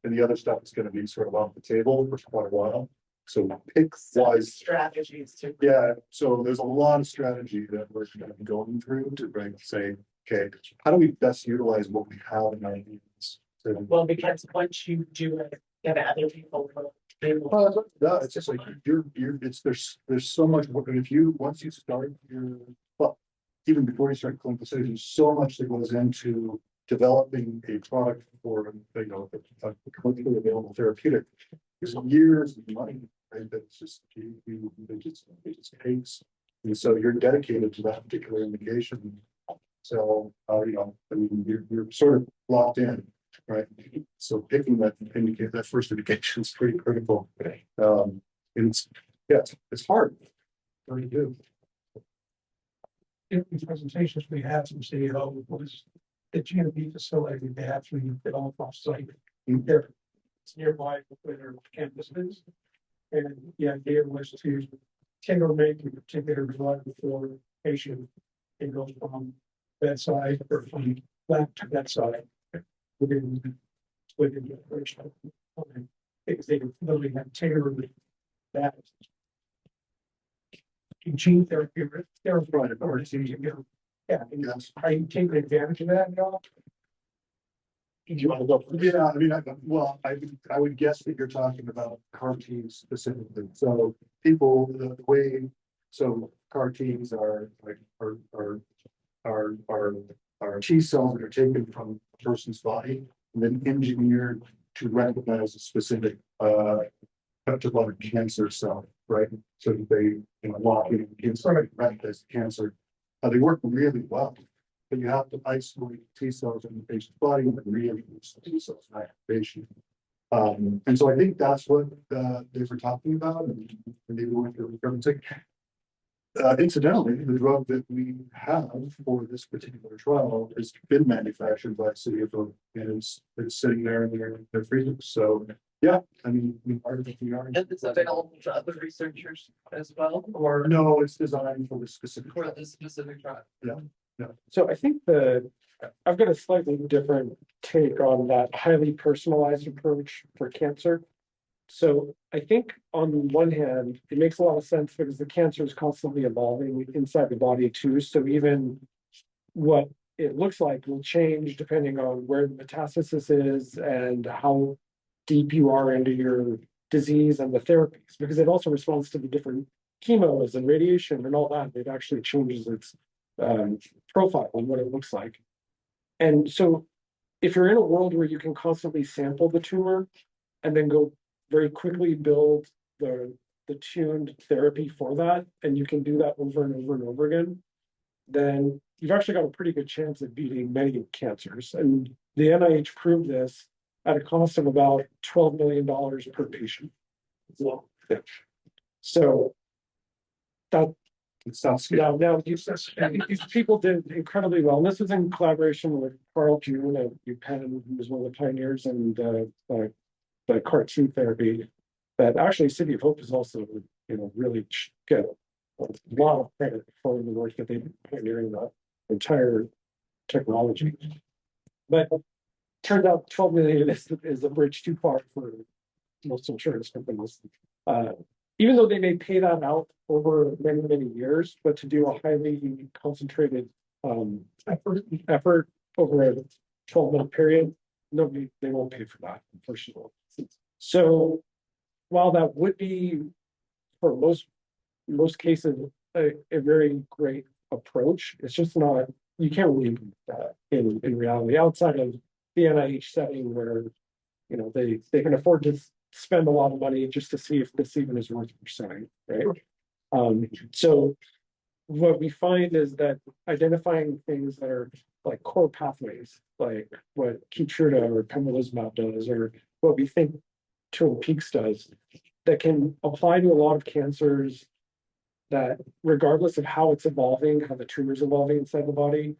And the other stuff is going to be sort of off the table for quite a while. So pick wise strategies to. Yeah, so there's a lot of strategy that we're going to be going through to say, okay, how do we best utilize what we have in our needs? Well, because once you do it, then other people will. No, it's just like there's so much work. And once you start even before you start clinical studies, there's so much that goes into developing a product for a commercially available therapeutic. There's years of money, right? That's just it just takes. And so you're dedicated to that particular indication. So I mean you're sort of locked in, right? So picking that first indication is pretty critical. And it's hard. What do you do? In the presentations we had from CEO was the GMP facility they actually developed off site. There, it's nearby where their campus is. And the idea was to tailor make a particular drug for patient. It goes from bedside or from lab to bedside. Within the operational time. Because they literally have tailored that. Gene therapy, they're right, or it's easy to go. Yeah, are you taking advantage of that now? Do you want to go? Yeah, I mean, I would guess that you're talking about CAR T specifically. So people, the way So CAR Ts are like, are T cells that are taken from a person's body and then engineered to recognize a specific, particular cancer cell, right? So that they, you know, lock in cancer, recognize the cancer. They work really well, but you have to isolate T cells in the patient's body and really use the T cells in activation. And so I think that's what, they were talking about and they were referencing. Incidentally, the drug that we have for this particular trial has been manufactured by City of Hope and it's sitting there in their freezer. So, yeah, I mean, we are. And it's available to other researchers as well, or No, it's designed for the specific. for this specific trial? So I think I've got a slightly different take on that highly personalized approach for cancer. So I think on one hand, it makes a lot of sense because the cancer is constantly evolving inside the body too. So even what it looks like will change depending on where the metastasis is and how deep you are into your disease and the therapies, because it also responds to the different chemos and radiation and all that. It actually changes its profile and what it looks like. And so if you're in a world where you can constantly sample the tumor and then go very quickly build the tuned therapy for that, and you can do that over and over and over again, then you've actually got a pretty good chance of beating many cancers. And the NIH proved this at a cost of about $12 million per patient. So that It sounds good. now these people did incredibly well. And this was in collaboration with Carl June at UPenn, who was one of the pioneers in the CAR T therapy. But actually, City of Hope is also, you know, really get a lot of credit for the work that they've been pioneering the entire technology. But turned out 12 million is a bridge too far for most insurance companies. Even though they may pay that out over many, many years, but to do a highly concentrated effort over a 12-month period, they won't pay for that, unfortunately. So while that would be for most cases a very great approach, it's just not, you can't really do that in reality outside of the NIH setting where, you know, they can afford to spend a lot of money just to see if this even is worth pursuing, right? So what we find is that identifying things that are like core pathways, like what Keytruda or pembrolizumab does, or what we think Twin Peaks does, that can apply to a lot of cancers that regardless of how it's evolving, how the tumor's evolving inside the body,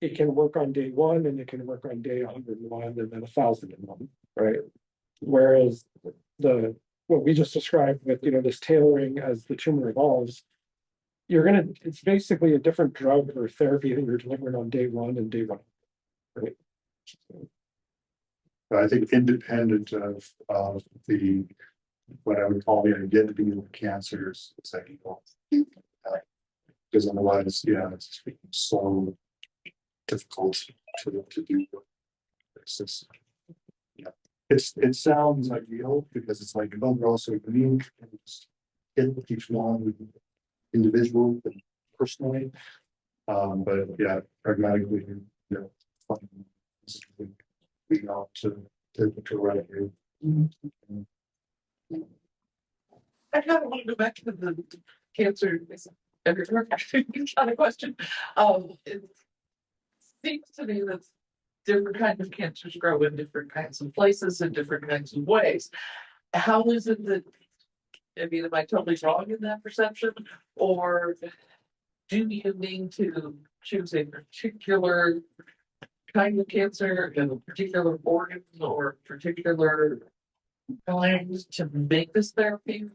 it can work on day one and it can work on day 101 and then 1,001, right? Whereas what we just described with, you know, this tailoring as the tumor evolves, it's basically a different drug or therapy that you're delivering on day one and day one, right? I think independent of the, what I would call the identity of cancers, it's like, because otherwise, yeah, it's so difficult to do. It's just, yeah, it sounds ideal because it's like, but we're also unique and just hit with each one individual and personally. But yeah, pragmatically, you know, we ought to write here. I kind of want to go back to the cancer. Kind of question. It seems to me that different kinds of cancers grow in different kinds of places in different kinds of ways. How is it that, I mean, am I totally wrong in that perception? Or do you need to choose a particular kind of cancer in a particular organ or particular kind to make this therapy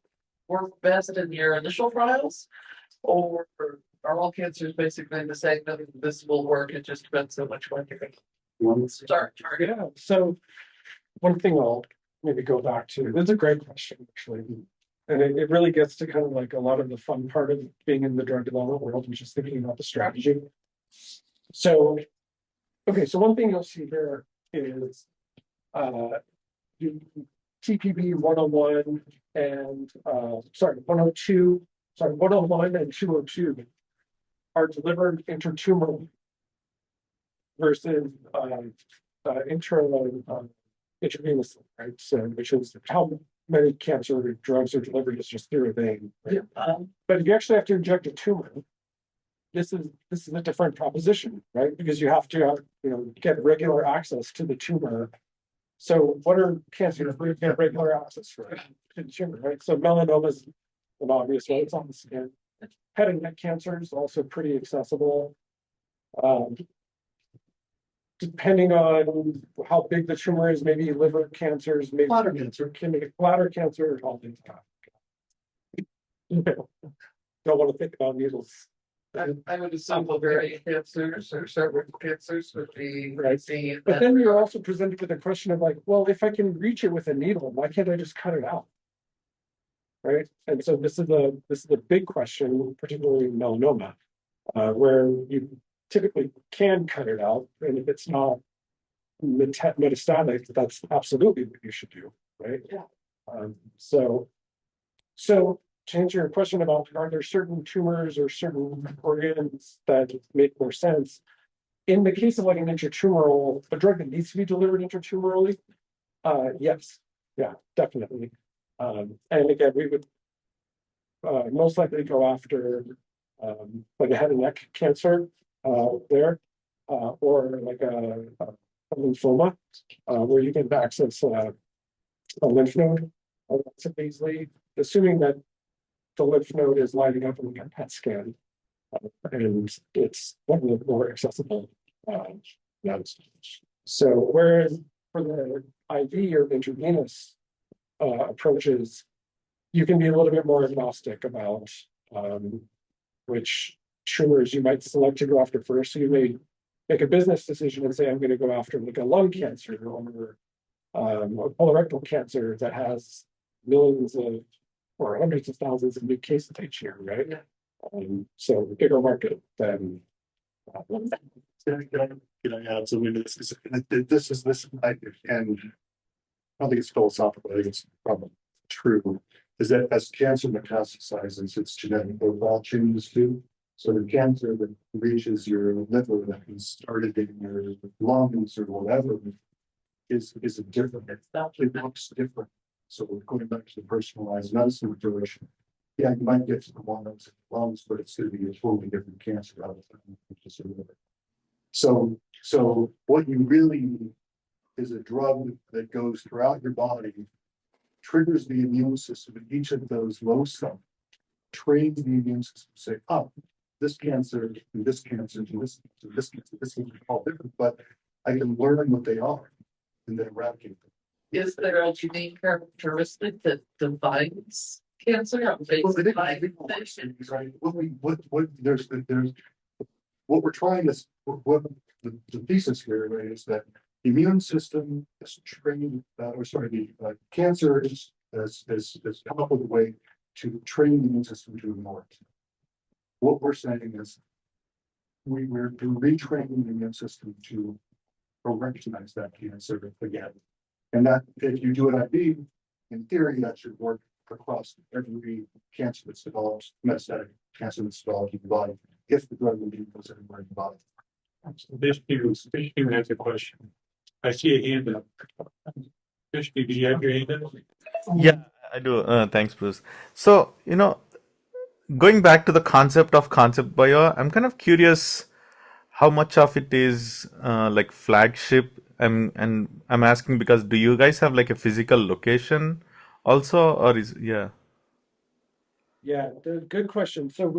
work best in your initial trials? Or are all cancers basically the same? This will work, it just depends on which one you're going to start targeting. Yeah, so one thing I'll maybe go back to, that's a great question, actually. And it really gets to kind of like a lot of the fun part of being in the drug development world, which is thinking about the strategy. So, okay, so one thing you'll see here is TPB 101 and 102 sorry, 101 and 202 are delivered intratumorally versus intravenously, right? So, which is how many cancer drugs are delivered is just through a vein. Right? But if you actually have to inject a tumor, this is a different proposition, right? Because you have to have, get regular access to the tumor. So what are cancers where you get regular access to the tumor, right? So melanoma is an obvious one, it's on the skin. Head and neck cancer is also pretty accessible. Depending on how big the tumor is, maybe liver cancers, maybe bladder cancer, all things like that. Don't want to think about needles. I would assume ovarian cancers or cervical cancers would be Right. seen. But then you're also presented with a question of like, well, if I can reach it with a needle, why can't I just cut it out? Right. And so this is a big question, particularly in melanoma, where you typically can cut it out, and if it's not metastatic, that's absolutely what you should do, right? Yeah. So to answer your question about are there certain tumors or certain organs that make more sense? In the case of like an intratumoral, a drug that needs to be delivered intratumorally, yes, yeah, definitely. And again, we would most likely go after like a head and neck cancer there, or like a lymphoma, where you can access a lymph node relatively easily, assuming that the lymph node is lighting up in a PET scan, and it's one of the more accessible nodes. So whereas for the IV or intravenous approaches, you can be a little bit more agnostic about which tumors you might select to go after first. So you may make a business decision and say, I'm going to go after like a lung cancer or a colorectal cancer that has millions of or hundreds of thousands of new cases each year, right? So bigger market than. Can I add something to this? And I don't think it's philosophical, I think it's probably true, is that as cancer metastasizes, its genetic profile changes too. So the cancer that reaches your liver that can started in your lungs or whatever is a different, it actually looks different. So we're going back to the personalized medicine approach. Yeah, you might get to the lungs, but it's going to be a totally different cancer out of the liver. So what you really need is a drug that goes throughout your body, triggers the immune system in each of those loci, trains the immune system to say, oh, this cancer, and this cancer, and this cancer, this cancer, this cancer are all different, but I can learn what they are and then eradicate them. Is there a unique characteristic that divides cancer based on mutation? Right. What we're trying to, what the thesis here, right, is that the immune system is trained, the cancer has come up with a way to train the immune system to ignore it. What we're saying is we're retraining the immune system to recognize that cancer again. And that if you do an IV, in theory, that should work across every cancer that's developed, metastatic cancer that's developed in the body, if the drug will be goes everywhere in the body. Fishbein has a question. I see a hand up. Fishbein, do you have your hand up? Yeah, I do. Thanks, Bruce. So, going back to the concept of concept bio, I'm kind of curious how much of it is like flagship. And I'm asking because do you guys have like a physical location also, or yeah? Yeah, good question. So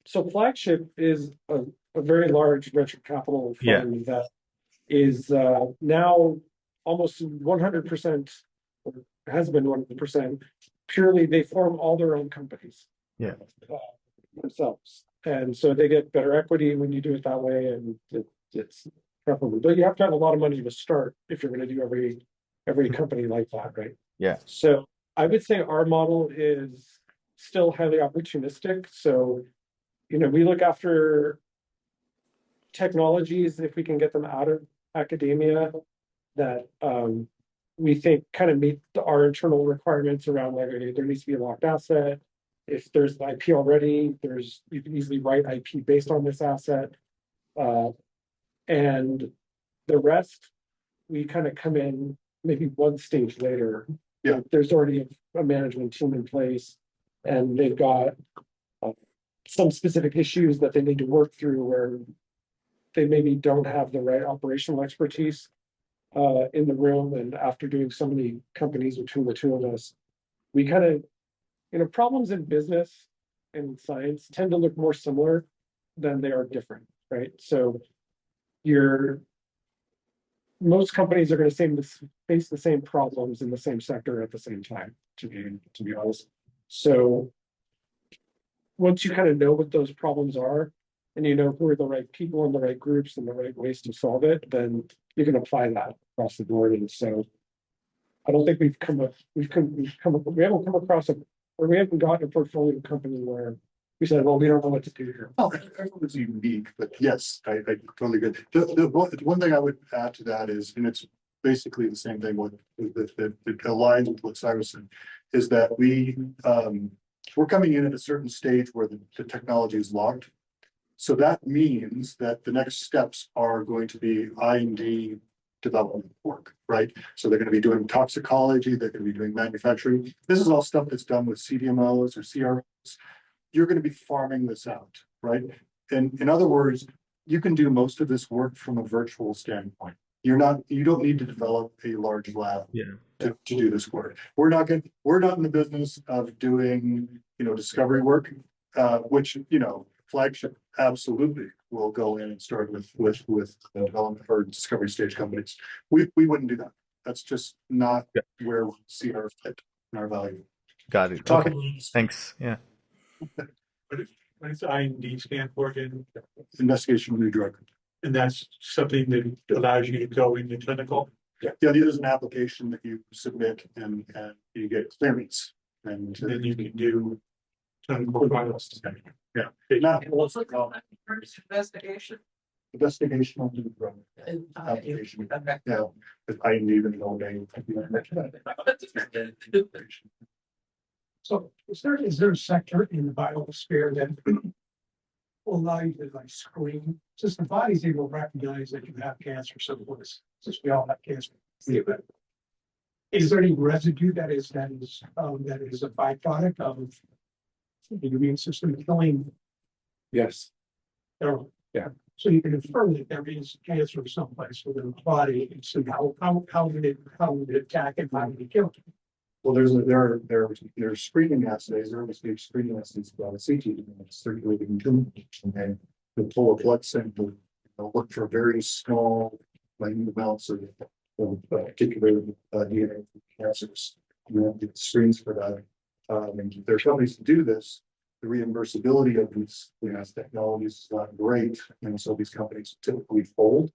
so Flagship is a very large venture capital fund that is now almost 100%, or has been 100%, purely they form all their own companies. Yeah. Themselves. And so they get better equity when you do it that way, and it's preferable. But you have to have a lot of money to start if you're going to do every company like that, right? Yeah. So I would say our model is still highly opportunistic. So, we look after technologies if we can get them out of academia that we think kind of meet our internal requirements around like there needs to be a locked asset. if there's an IP already, you can easily write IP based on this asset. And the rest, we kind of come in maybe one stage later. Yeah. There's already a management team in place, and they've got some specific issues that they need to work through where they maybe don't have the right operational expertise in the room. And after doing so many companies between the two of us, we kind of, problems in business and science tend to look more similar than they are different, right? So most companies are going to face the same problems in the same sector at the same time, to be honest. So once you kind of know what those problems are, and you know who are the right people and the right groups and the right ways to solve it, then you can apply that across the board. And so I don't think we haven't come across we haven't gotten a portfolio company where we said, well, we don't know what to do here. Oh, everyone's unique, but yes, I totally agree. One thing I would add to that is, and it's basically the same thing that aligns with what Cyrus said, is that we're coming in at a certain stage where the technology is locked. So that means that the next steps are going to be I&D development work, right? So they're going to be doing toxicology, they're going to be doing manufacturing. This is all stuff that's done with CDMOs or CROs. You're going to be farming this out, right? And in other words, you can do most of this work from a virtual standpoint. You don't need to develop a large lab to do this work. We're not in the business of doing, discovery work, which, Flagship absolutely will go in and start with development or discovery stage companies. We wouldn't do that. That's just not where we see our fit and our value. Got it. Okay. Thanks. Yeah. What does IND stand for again? Investigation of new drug. And that's something that allows you to go into clinical? Yeah, there's an application that you submit and you get clearance. And then you can do clinical trials. Yeah. Not What's it called? First investigation. investigation of new drug application. Yeah, if I didn't even know name. So is there a sector in the biosphere that will allow you to screen, since the body's able to recognize that you have cancer, since we all have cancer. Is there any residue that is a byproduct of the immune system killing? Yes. Yeah. So you can infer that there is cancer someplace within the body, and so how did it attack and how did it kill it? Well, there are screening assays, early stage screening assays about a CT circulating tumor, and they pull a blood sample, look for very small, minute amounts of particular DNA cancers. It screens for that. And there are companies to do this. The reimbursability of these technologies is not great, and so these companies typically fold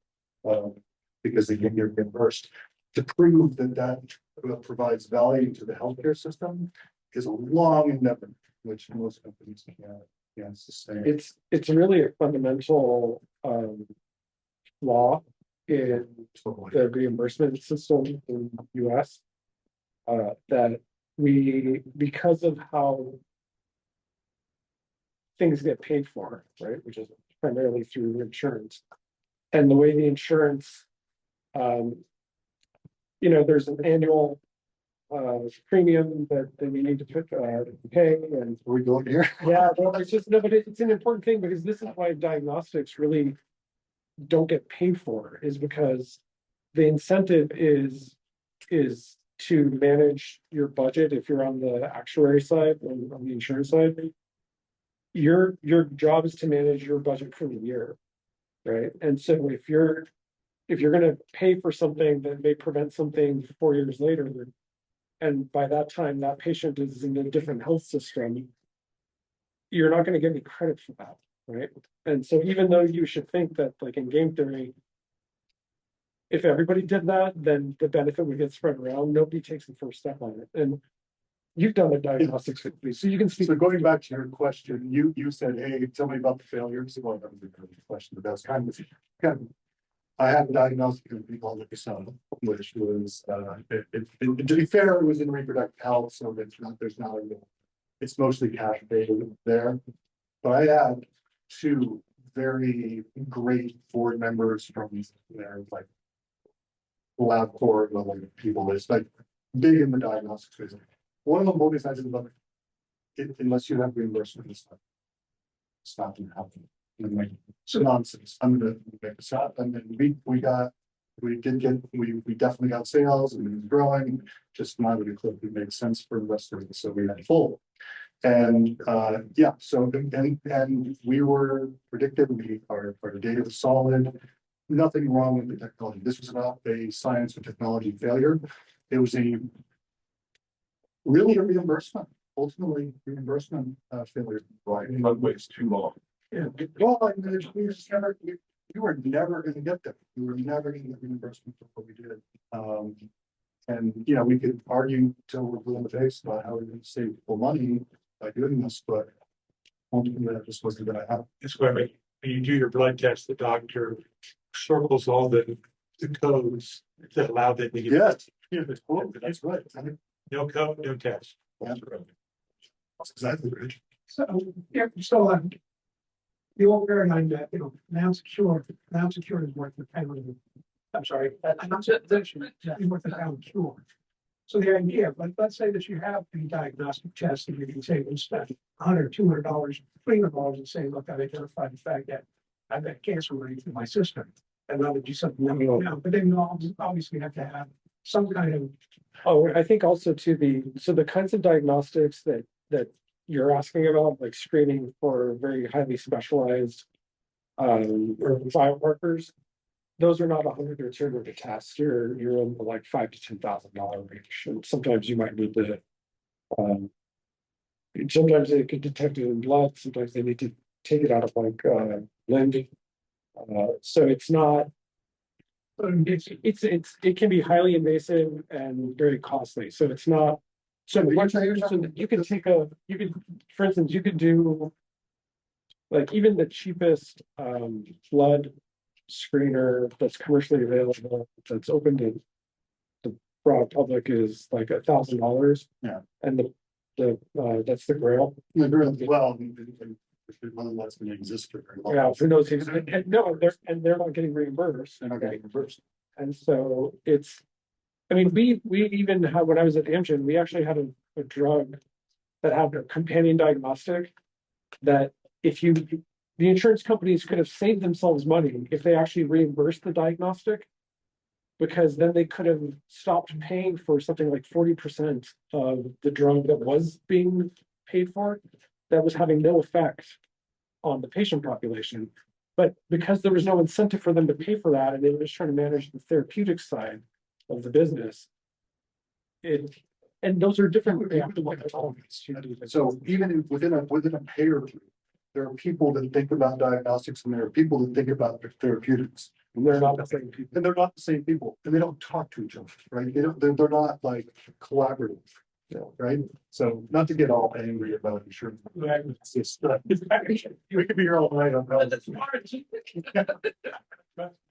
because they can get reimbursed. To prove that provides value to the healthcare system is a long endeavor, which most companies can't sustain. It's really a fundamental flaw in the reimbursement system in the US that because of how things get paid for, right, which is primarily through insurance, and the way the insurance, there's an annual premium that we need to pay, and Are we going here? yeah, well, but it's an important thing because this is why diagnostics really don't get paid for, is because the incentive is to manage your budget. If you're on the actuary side and on the insurance side, your job is to manage your budget for the year, right? And so if you're going to pay for something that may prevent something 4 years later, and by that time that patient is in a different health system, you're not going to get any credit for that, right? And so even though you should think that, like in game theory, if everybody did that, then the benefit would get spread around. Nobody takes the first step on it. And you've done the diagnostics with me, so you can speak. So going back to your question, you said, "Hey, tell me about the failures." Well, that was a good question, but that's kind of. I had a diagnostic company called Exxon, which was, to be fair, it was in reproductive health, so there's not a real it's mostly cash paid there. But I have two very great board members from there, like LabCorp level people, is like big in the diagnostics business. One of them always has it about unless you have reimbursement, it's not gonna happen. And I'm like, it's nonsense. I'm gonna make this up. And then we definitely got sales and it was growing, just not really clearly made sense for investors. So we had full. And yeah, so and we were predicted, our data was solid, nothing wrong with the technology. This was not a science or technology failure. It was really a reimbursement, ultimately reimbursement failure. Right, in one way, it's too long. Yeah, well, I mean, we were never gonna get there. We were never gonna get reimbursement for what we did. And you know, we could argue till we're blue in the face about how we're gonna save people money by doing this, but ultimately that just wasn't gonna happen. That's why when you do your blood test, the doctor circles all the codes that allow them to get. Yes, yeah, that's right. No code, no test. That's exactly right. So, yeah, so, the old paradigm that, you know, now secure is worth the pound. I'm sorry, is worth the pound cure. So the idea, but let's say that you have a diagnostic test and you can say, we spend $100, $200, $300 and say, look, I've identified the fact that I've got cancer running through my system. And that would do something, but then you obviously have to have some kind of. Oh, I think also to the kinds of diagnostics that you're asking about, like screening for very highly specialized or biomarkers, those are not $100 or $200 to test. You're in the like $5,000 to $10,000 range. And sometimes you might need to sometimes they can detect it in blood, sometimes they need to take it out of like lymph. So it's not it can be highly invasive and very costly. So it's not. So you can for instance, you could do like even the cheapest blood screener that's commercially available, that's open to the broad public, is like $1,000. Yeah. And the that's the Grail. The Grail, well, one that's gonna exist for very long. Yeah, for those things, and no, they're not getting reimbursed. They're not getting reimbursed. And so it's, I mean, we even had, when I was at Amgen, we actually had a drug that had a companion diagnostic that the insurance companies could have saved themselves money if they actually reimbursed the diagnostic, because then they could have stopped paying for something like 40% of the drug that was being paid for, that was having no effect on the patient population. But because there was no incentive for them to pay for that, and they were just trying to manage the therapeutic side of the business, and those are different. So even within a payer group, there are people that think about diagnostics and there are people that think about therapeutics. And they're not the same people. And they're not the same people, and they don't talk to each other, right? They're not like collaborative, right? So not to get all angry about insurance. It's just, we could be here all night on that.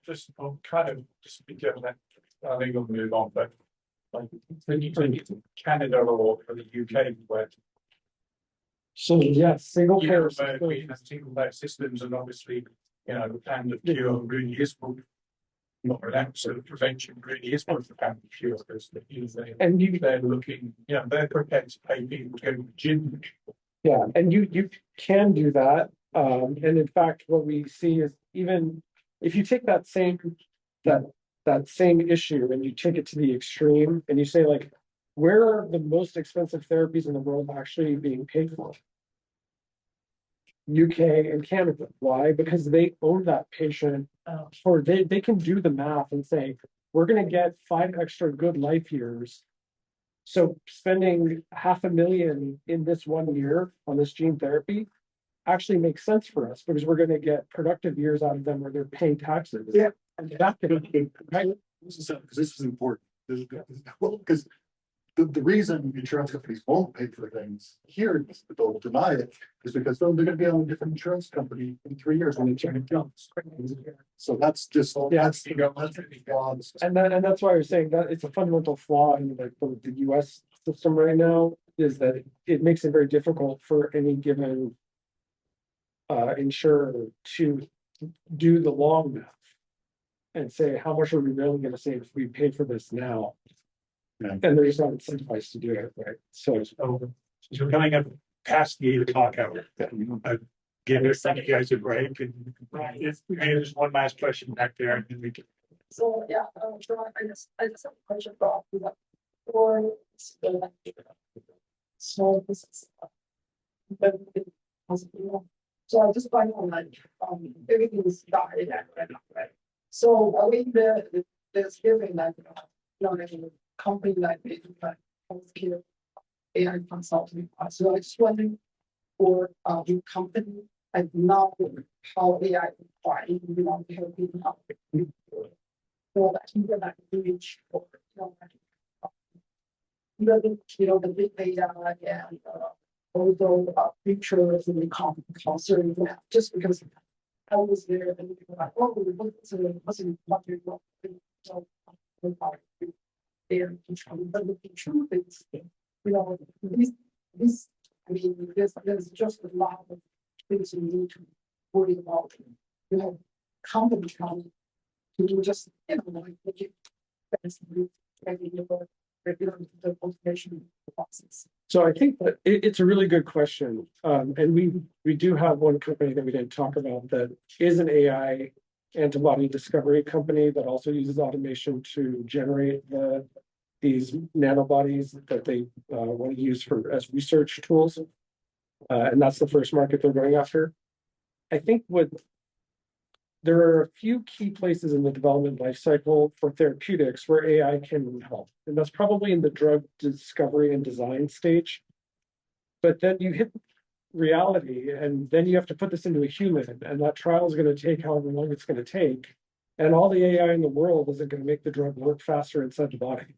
Just kind of speak of that, I think we'll move on, but like when you take Canada or the UK, where So yes, single you payer know, where we have single payer systems, and obviously, you know, the pandemic cure really is not an absolute prevention, really is one of the pandemic cure, because they're looking, you know, they're prepared to pay people to go to the gym. Yeah, and you can do that. And in fact, what we see is, even if you take that same issue and you take it to the extreme and you say, like, where are the most expensive therapies in the world actually being paid for? UK and Canada. Why? Because they own that patient, or they can do the math and say, we're going to get 5 extra good life years. So spending $500,000 in this 1 year on this gene therapy actually makes sense for us, because we're going to get productive years out of them where they're paying taxes. Yeah. And that can, right? This is important. Well, because the reason insurance companies won't pay for things here, they'll deny it, is because they're going to be on a different insurance company in 3 years when the change comes. So that's just, that's really flawed. And that's why I was saying that it's a fundamental flaw in the US system right now, is that it makes it very difficult for any given insurer to do the long math and say, how much are we really gonna save if we pay for this now? Yeah. And they're just not incentivized to do it, right? So So we're coming up past the 8 o'clock hour. Give it, thank you guys a break. And if there's one last question back there, and then we can. So, yeah, so I just have a question about that. For small business. But so I just find out like, everything is started at right now, right? So are we there's giving like, like a company like healthcare AI consulting. So I just wondering for your company, like now how AI applying, help people out. So that you can like reach for, the big data and although pictures and the concern, just because I was there and people were like, oh, we look at it, wasn't what you want. So there, but the truth is, this, I mean, there's just a lot of things you need to worry about. You have companies coming to just, like, the automation process. So I think that it's a really good question. And we do have one company that we didn't talk about that is an AI antibody discovery company that also uses automation to generate these nanobodies that they want to use as research tools. And that's the first market they're going after. I think there are a few key places in the development life cycle for therapeutics where AI can help. And that's probably in the drug discovery and design stage. But then you hit reality, and then you have to put this into a human, and that trial is going to take however long it's going to take. And all the AI in the world isn't going to make the drug work faster inside the body,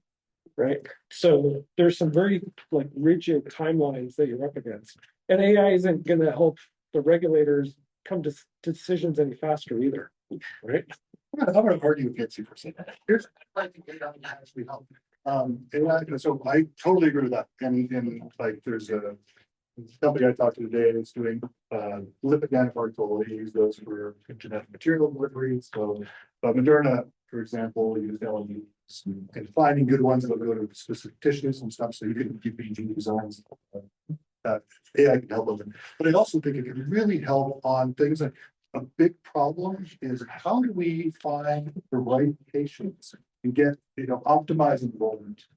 right? So there's some very rigid timelines that you're up against. And AI isn't going to help the regulators come to decisions any faster either, right? I'm gonna argue against you for a second. Here's like actually help. And so I totally agree with that. And like there's a company I talked to today that's doing lipid nanoparticle. They use those for genetic material delivery. So Moderna, for example, use LNUs and finding good ones that will go to specific tissues and stuff. So you can keep gene designs. AI can help them, but I also think it can really help on things like a big problem is how do we find the right patients and get optimize enrollment.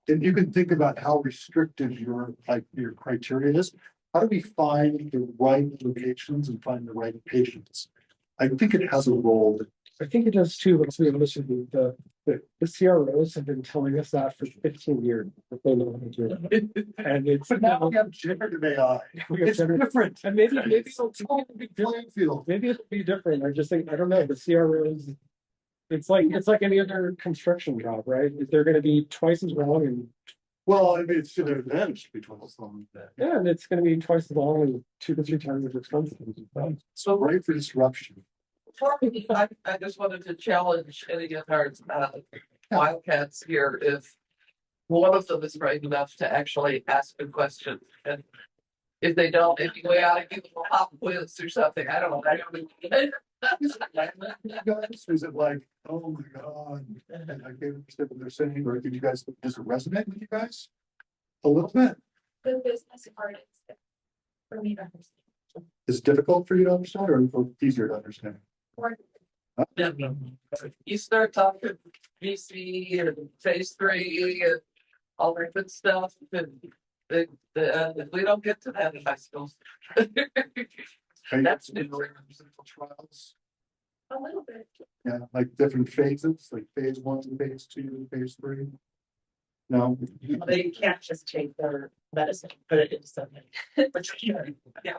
And you can think about how restrictive your criteria is. How do we find the right locations and find the right patients? I think it has a role. I think it does too, but to be honest with you, the CROs have been telling us that for 15 years. That they know how to do it. And it's But now we have generative AI. It's different. And maybe It's a totally big playing field. maybe it'll be different. I just think I don't know. The CROs, it's like any other construction job, right? They're going to be twice as long, and Well, I mean, it's to their advantage to be twice as long. yeah, and it's going to be twice as long and 2 to 3 times as expensive. So right for disruption. I just wanted to challenge any of our wildcats here if one of them is brave enough to actually ask a question. And if they don't, if you go out and give them a pop quiz or something, I don't know. Is it like, oh my God, I can't understand what they're saying, or did you guys, does it resonate with you guys? A little bit. The business part is for me to understand. Is it difficult for you to understand or easier to understand? You start talking VC and phase 3 and all that good stuff, and we don't get to that in high schools. That's new. Clinical trials. A little bit. Yeah, like different phases, like phase 1, phase 2, phase 3. No. They can't just take their medicine, put it into something. But you can, yeah.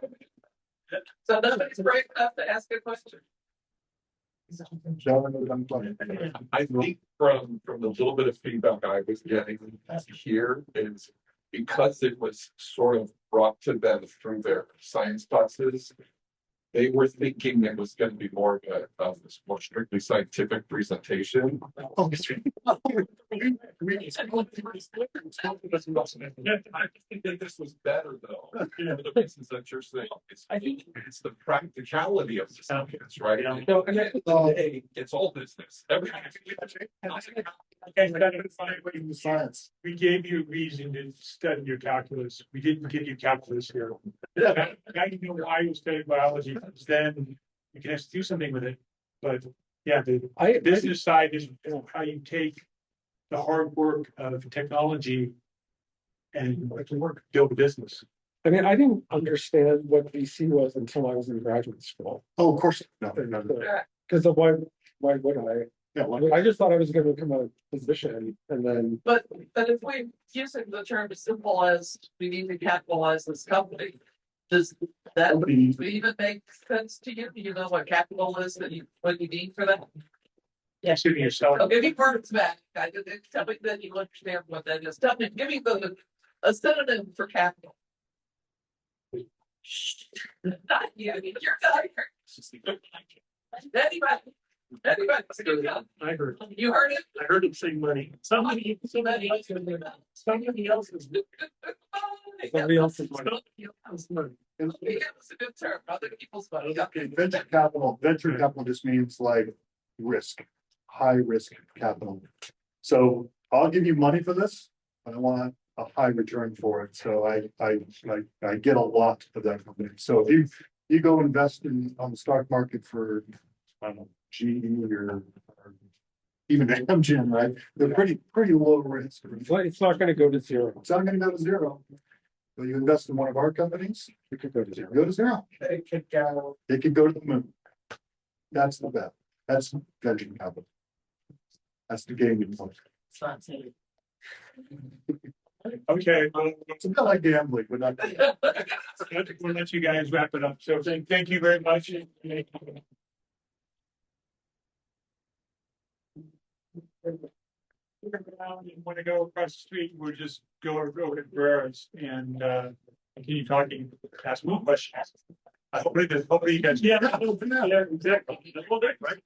So nobody's brave enough to ask a question. I think from the little bit of feedback I was getting here is because it was sort of brought to them through their science classes, they were thinking it was gonna be more of this more strictly scientific presentation. Oh, that's right. I think that this was better though. The reasons that you're saying, I think it's the practicality of the science, right? No, and I- Hey, it's all business. Everything. Science. We gave you a reason to study your calculus. We didn't give you calculus here. Now you know why you studied biology, because then you can actually do something with it. But yeah, the I, business side is how you take the hard work of technology and build a business. I mean, I didn't understand what VC was until I was in graduate school. Oh, of course. No. Because of why would I? Yeah, I just thought I was gonna become a physician and then, But if we use it the term as simple as we need to capitalize this company, does that even make sense to you? Do you know what capital is what you need for that? Yeah, shooting yourself. I'll give you words back. I did tell me that you understand what that is. Tell me, give me a synonym for capital. Not you, you're not here. Anybody? I heard, You heard it? I heard him say money. Somebody else is. somebody else's money. Somebody else's money. It's a good term, other people's money. Okay, venture capital just means like risk, high risk capital. So I'll give you money for this, but I want a high return for it, so I get a lot of that company. So if you go invest on the stock market for, I don't know, GE or even Amgen, right? They're pretty low risk. It's not gonna go to zero. It's not gonna go to zero. So you invest in one of our companies, it could go to zero. Go to zero. It could go. It could go to the moon. That's the bet. That's venture capital. That's the game. It's not saying. Okay, well, It's a bit like gambling, but not. we'll let you guys wrap it up. So thank you very much. You want to go across the street, we'll just go over to Barreras and continue talking, ask more questions. Hopefully you guys. Yeah, exactly. Well, right.